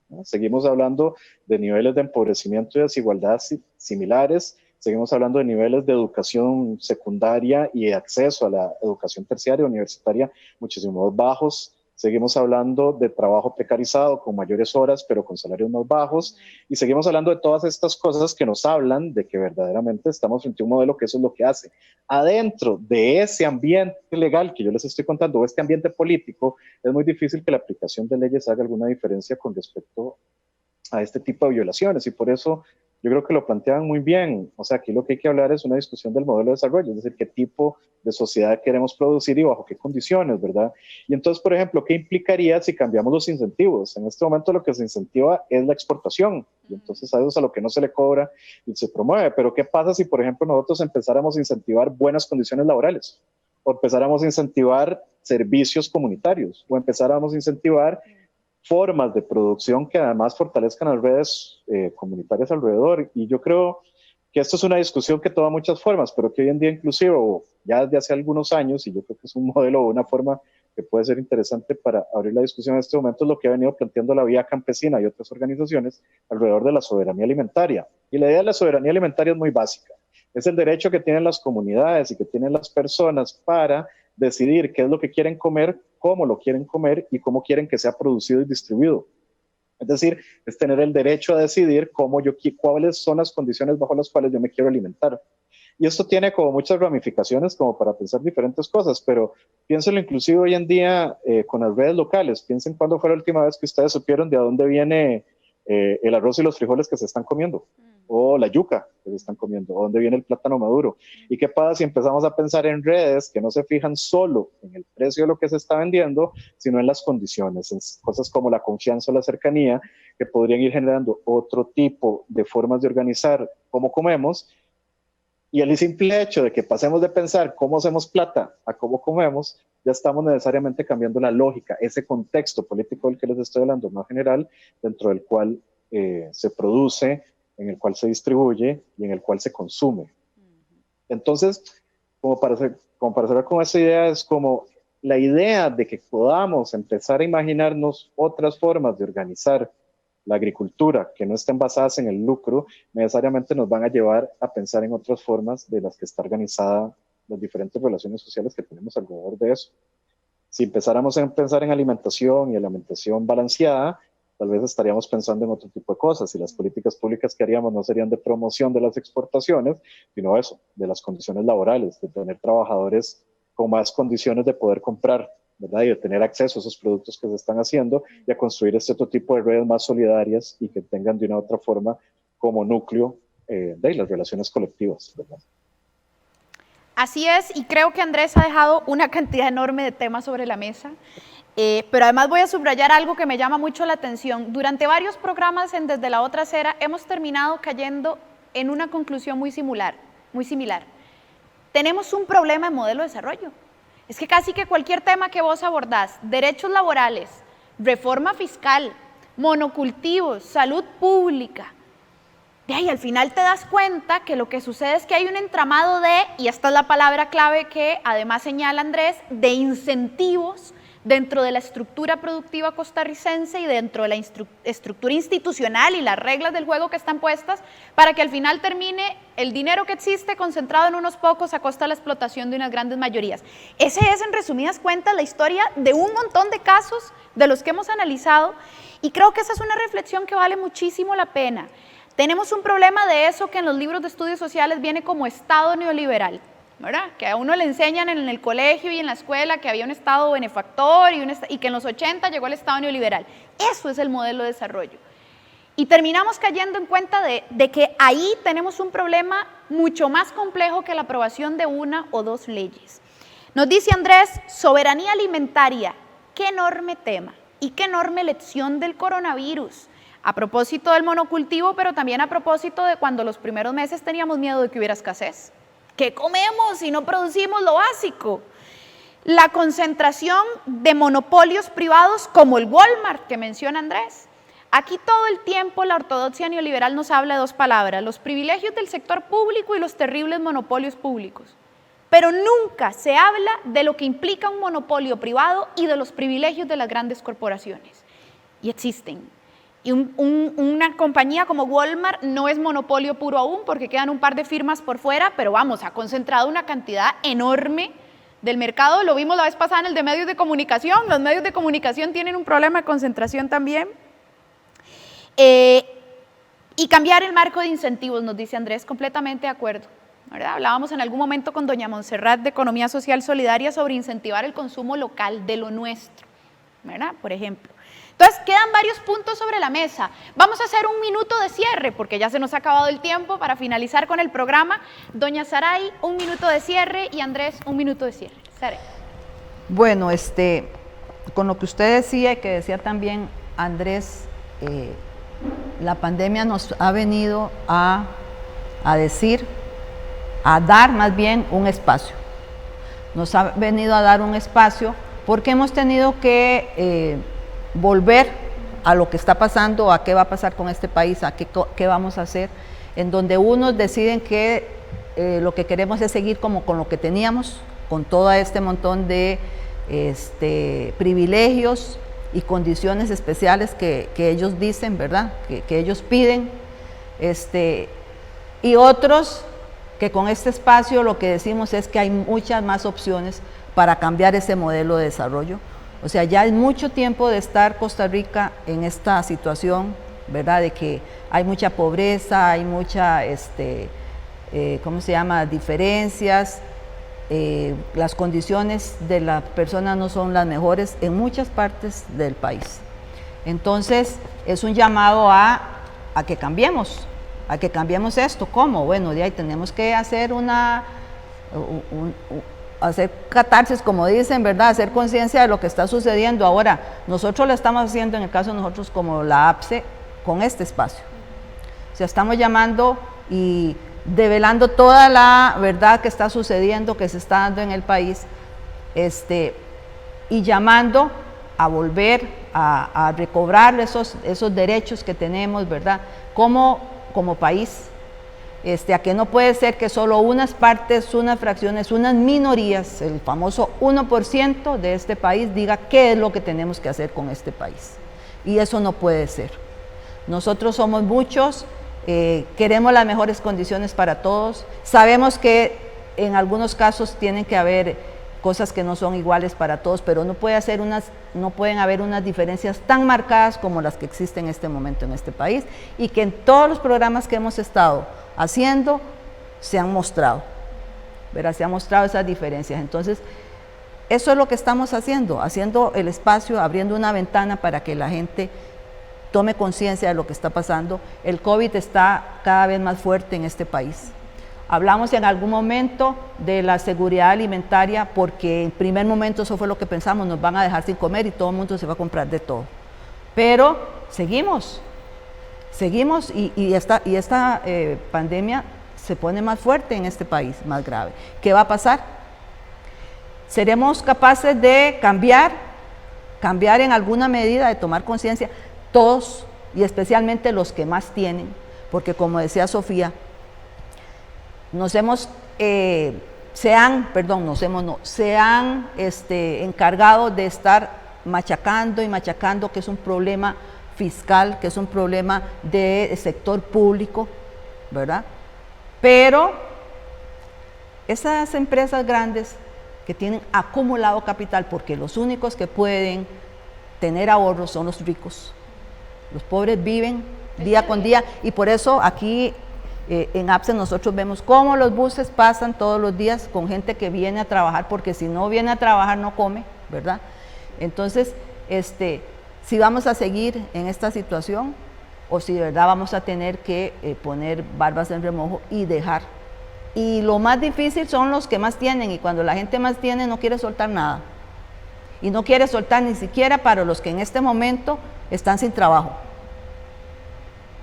¿No? Seguimos hablando de niveles de empobrecimiento y desigualdad similares, seguimos hablando de niveles de educación secundaria y de acceso a la educación terciaria universitaria muchísimo más bajos. Seguimos hablando de trabajo precarizado con mayores horas, pero con salarios más bajos. Y seguimos hablando de todas estas cosas que nos hablan de que verdaderamente estamos frente a un modelo que eso es lo que hace. Adentro de ese ambiente legal que yo les estoy contando, o este ambiente político, es muy difícil que la aplicación de leyes haga alguna diferencia con respecto a este tipo de violaciones. Y por eso yo creo que lo planteaban muy bien. O sea, aquí lo que hay que hablar es una discusión del modelo de desarrollo, es decir, qué tipo de sociedad queremos producir y bajo qué condiciones, ¿verdad? Y entonces, por ejemplo, ¿qué implicaría si cambiamos los incentivos? En este momento lo que se incentiva es la exportación, y entonces a eso es a lo que no se le cobra y se promueve. Pero ¿qué pasa si, por ejemplo, nosotros empezáramos a incentivar buenas condiciones laborales? O empezáramos a incentivar servicios comunitarios, o empezáramos a incentivar formas de producción que además fortalezcan las redes comunitarias alrededor. Y yo creo que esto es una discusión que toma muchas formas, pero que hoy en día inclusive, o ya desde hace algunos años, y yo creo que es un modelo o una forma que puede ser interesante para abrir la discusión en este momento, es lo que ha venido planteando la Vía Campesina y otras organizaciones alrededor de la soberanía alimentaria. Y la idea de la soberanía alimentaria es muy básica. Es el derecho que tienen las comunidades y que tienen las personas para decidir qué es lo que quieren comer, cómo lo quieren comer y cómo quieren que sea producido y distribuido. Es decir, es tener el derecho a decidir cuáles son las condiciones bajo las cuales yo me quiero alimentar. Y esto tiene como muchas ramificaciones como para pensar diferentes cosas, pero piénsenlo inclusive hoy en día con las redes locales. Piensen cuándo fue la última vez que ustedes supieron de dónde viene el arroz y los frijoles que se están comiendo, o la yuca que se están comiendo, o dónde viene el plátano maduro. ¿Y qué pasa si empezamos a pensar en redes que no se fijan solo en el precio de lo que se está vendiendo, sino en las condiciones, en cosas como la confianza o la cercanía, que podrían ir generando otro tipo de formas de organizar cómo comemos? Y el simple hecho de que pasemos de pensar cómo hacemos plata a cómo comemos, ya estamos necesariamente cambiando la lógica, ese contexto político del que les estoy hablando más general, dentro del cual se produce, en el cual se distribuye y en el cual se consume. Entonces, como para cerrar con esa idea, es como la idea de que podamos empezar a imaginarnos otras formas de organizar la agricultura que no estén basadas en el lucro, necesariamente nos van a llevar a pensar en otras formas de las que está organizada las diferentes relaciones sociales que tenemos alrededor de eso. Si empezáramos a pensar en alimentación y alimentación balanceada, tal vez estaríamos pensando en otro tipo de cosas y las políticas públicas que haríamos no serían de promoción de las exportaciones, sino eso, de las condiciones laborales, de tener trabajadores con más condiciones de poder comprar, ¿verdad? Y de tener acceso a esos productos que se están haciendo y a construir este otro tipo de redes más solidarias y que tengan de una u otra forma como núcleo de las relaciones colectivas, ¿verdad? Así es, y creo que Andrés ha dejado una cantidad enorme de temas sobre la mesa, pero además voy a subrayar algo que me llama mucho la atención. Durante varios programas en Desde la Otra Acera hemos terminado cayendo en una conclusión muy similar. Tenemos un problema en modelo de desarrollo. Es que casi que cualquier tema que vos abordás, derechos laborales, reforma fiscal, monocultivos, salud pública, de ahí al final te das cuenta que lo que sucede es que hay un entramado de, y esta es la palabra clave que además señala Andrés, de incentivos dentro de la estructura productiva costarricense y dentro de la estructura institucional y las reglas del juego que están puestas para que al final termine el dinero que existe concentrado en unos pocos a costa de la explotación de unas grandes mayorías. Esa es, en resumidas cuentas, la historia de un montón de casos de los que hemos analizado, y creo que esa es una reflexión que vale muchísimo la pena. Tenemos un problema de eso que en los libros de estudios sociales viene como Estado neoliberal, ¿verdad? Que a uno le enseñan en el colegio y en la escuela que había un Estado benefactor y que en los 80 llegó el Estado neoliberal. Eso es el modelo de desarrollo. Y terminamos cayendo en cuenta de que ahí tenemos un problema mucho más complejo que la aprobación de una o dos leyes. Nos dice Andrés, soberanía alimentaria, qué enorme tema y qué enorme lección del coronavirus. A propósito del monocultivo, pero también a propósito de cuando los primeros meses teníamos miedo de que hubiera escasez. ¿Qué comemos si no producimos lo básico? La concentración de monopolios privados como el Walmart que menciona Andrés. Aquí todo el tiempo la ortodoxia neoliberal nos habla de dos palabras, los privilegios del sector público y los terribles monopolios públicos. Pero nunca se habla de lo que implica un monopolio privado y de los privilegios de las grandes corporaciones. Y existen. Y una compañía como Walmart no es monopolio puro aún porque quedan un par de firmas por fuera, pero vamos, ha concentrado una cantidad enorme del mercado. Lo vimos la vez pasada en el de medios de comunicación. Los medios de comunicación tienen un problema de concentración también. Y cambiar el marco de incentivos, nos dice Andrés, completamente de acuerdo, ¿verdad? Hablábamos en algún momento con doña Montserrat de Economía Social Solidaria sobre incentivar el consumo local de lo nuestro. ¿verdad? Por ejemplo. Entonces, quedan varios puntos sobre la mesa. Vamos a hacer un minuto de cierre, porque ya se nos ha acabado el tiempo para finalizar con el programa. Doña Saray, un minuto de cierre, y Andrés, un minuto de cierre. Saray. Bueno, con lo que usted decía y que decía también Andrés, la pandemia nos ha venido a decir, a dar más bien un espacio. Nos ha venido a dar un espacio porque hemos tenido que volver a lo que está pasando, a qué va a pasar con este país, a qué vamos a hacer, en donde unos deciden que lo que queremos es seguir como con lo que teníamos, con todo este montón de privilegios y condiciones especiales que ellos dicen, ¿verdad? Que ellos piden, y otros que con este espacio lo que decimos es que hay muchas más opciones para cambiar ese modelo de desarrollo. O sea, ya es mucho tiempo de estar Costa Rica en esta situación, ¿verdad? De que hay mucha pobreza, hay mucha, ¿cómo se llama?, diferencias, las condiciones de las personas no son las mejores en muchas partes del país. Entonces, es un llamado a que cambiemos esto. ¿Cómo? Bueno, de ahí tenemos que hacer hacer catarsis, como dicen, ¿verdad? Hacer conciencia de lo que está sucediendo. Ahora, nosotros lo estamos haciendo, en el caso de nosotros como la APSE, con este espacio. O sea, estamos llamando y develando toda la verdad que está sucediendo, que se está dando en el país, y llamando a volver a recobrar esos derechos que tenemos, ¿verdad? Como país. A que no puede ser que solo unas partes, unas fracciones, unas minorías, el famoso 1% de este país diga qué es lo que tenemos que hacer con este país. Y eso no puede ser. Nosotros somos muchos, queremos las mejores condiciones para todos, sabemos que en algunos casos tienen que haber cosas que no son iguales para todos, pero no pueden haber unas diferencias tan marcadas como las que existen en este momento en este país, y que en todos los programas que hemos estado haciendo se han mostrado, ¿verdad? Se han mostrado esas diferencias. Entonces, eso es lo que estamos haciendo el espacio, abriendo una ventana para que la gente tome conciencia de lo que está pasando. El COVID está cada vez más fuerte en este país. Hablamos en algún momento de la seguridad alimentaria, porque en primer momento eso fue lo que pensamos, nos van a dejar sin comer y todo el mundo se va a comprar de todo. Pero seguimos y esta pandemia se pone más fuerte en este país, más grave. ¿Qué va a pasar? ¿Seremos capaces de cambiar en alguna medida, de tomar conciencia, todos y especialmente los que más tienen? Porque como decía Sofía, se han encargado de estar machacando, que es un problema fiscal, que es un problema de sector público, ¿verdad? Pero esas empresas grandes que tienen acumulado capital, porque los únicos que pueden tener ahorros son los ricos, los pobres viven día con día, y por eso aquí en APSE nosotros vemos cómo los buses pasan todos los días con gente que viene a trabajar, porque si no viene a trabajar no come, ¿verdad? Entonces, si vamos a seguir en esta situación o si de verdad vamos a tener que poner barbas en remojo y dejar. Y lo más difícil son los que más tienen, y cuando la gente más tiene no quiere soltar nada. Y no quiere soltar ni siquiera para los que en este momento están sin trabajo,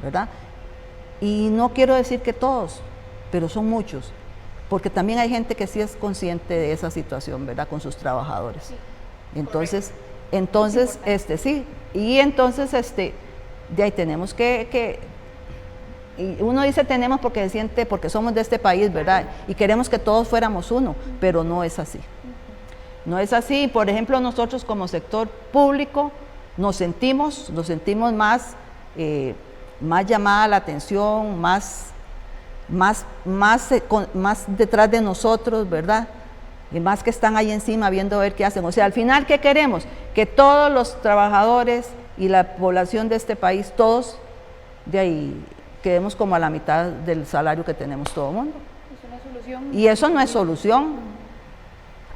¿verdad? Y no quiero decir que todos, pero son muchos, porque también hay gente que sí es consciente de esa situación, ¿verdad? Con sus trabajadores. Sí. Entonces, sí, y entonces, de ahí tenemos que y uno dice tenemos porque se siente, porque somos de este país, ¿verdad? Y queremos que todos fuéramos uno, pero no es así. No es así. Por ejemplo, nosotros como sector público nos sentimos más llamada la atención, más detrás de nosotros, ¿verdad? Y más que están ahí encima viendo a ver qué hacen. O sea, al final, ¿qué queremos? Que todos los trabajadores y la población de este país, todos de ahí quedemos como a la mitad del salario que tenemos todo el mundo. ¿Es una solución? Y eso no es solución.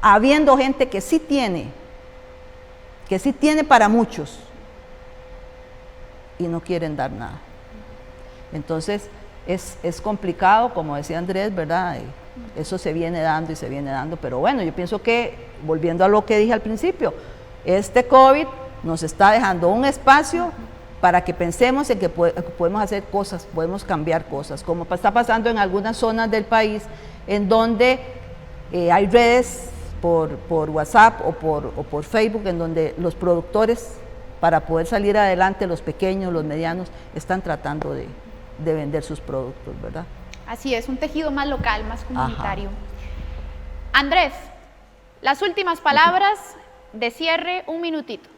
Habiendo gente que sí tiene que sí tiene para muchos y no quieren dar nada. Entonces es complicado, como decía Andrés, ¿verdad? Eso se viene dando y se viene dando, pero bueno, yo pienso que, volviendo a lo que dije al principio, este COVID nos está dejando un espacio para que pensemos en que podemos hacer cosas, podemos cambiar cosas, como está pasando en algunas zonas del país, en donde hay redes por WhatsApp o por Facebook, en donde los productores, para poder salir adelante, los pequeños, los medianos, están tratando de vender sus productos, ¿verdad? Así es, un tejido más local, más comunitario. Ajá. Andrés, las últimas palabras de cierre, un minutito.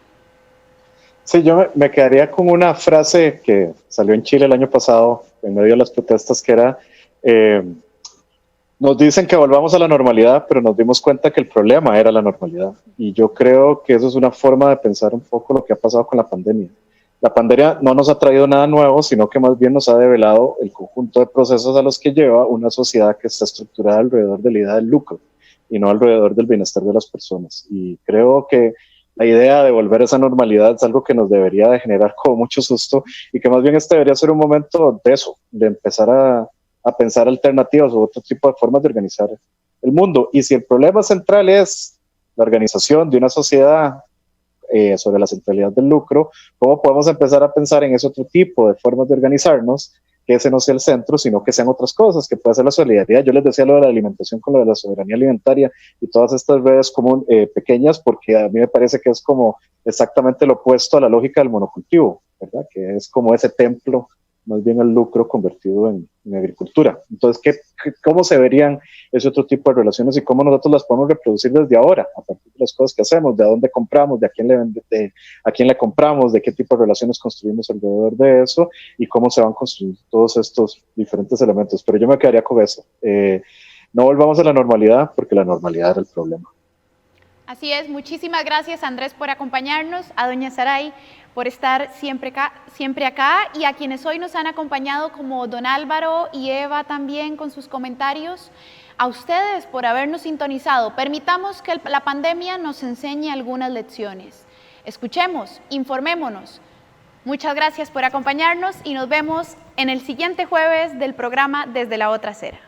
Sí, yo me quedaría con una frase que salió en Chile el año pasado, en medio de las protestas, que era, nos dicen que volvamos a la normalidad, pero nos dimos cuenta que el problema era la normalidad. Y yo creo que eso es una forma de pensar un poco lo que ha pasado con la pandemia. La pandemia no nos ha traído nada nuevo, sino que más bien nos ha develado el conjunto de procesos a los que lleva una sociedad que está estructurada alrededor de la idea del lucro y no alrededor del bienestar de las personas. Y creo que la idea de volver a esa normalidad es algo que nos debería de generar como mucho susto y que más bien este debería ser un momento de eso, de empezar a pensar alternativas o otro tipo de formas de organizar el mundo. Y si el problema central es la organización de una sociedad sobre la centralidad del lucro, ¿cómo podemos empezar a pensar en ese otro tipo de formas de organizarnos? Que ese no sea el centro, sino que sean otras cosas, que puede ser la solidaridad. Yo les decía lo de la alimentación con lo de la soberanía alimentaria y todas estas redes como pequeñas, porque a mí me parece que es como exactamente lo opuesto a la lógica del monocultivo, ¿verdad? Que es como ese templo, más bien el lucro convertido en agricultura. Entonces, ¿cómo se verían ese otro tipo de relaciones y cómo nosotros las podemos reproducir desde ahora, a partir de las cosas que hacemos, de a dónde compramos, de a quién le compramos, de qué tipo de relaciones construimos alrededor de eso y cómo se van construyendo todos estos diferentes elementos? Pero yo me quedaría con eso. No volvamos a la normalidad, porque la normalidad era el problema. Así es, muchísimas gracias Andrés por acompañarnos, a doña Saray por estar siempre acá y a quienes hoy nos han acompañado como don Álvaro y Eva también con sus comentarios, a ustedes por habernos sintonizado. Permitamos que la pandemia nos enseñe algunas lecciones. Escuchemos, informémonos. Muchas gracias por acompañarnos y nos vemos en el siguiente jueves del programa Desde la Otra Acera.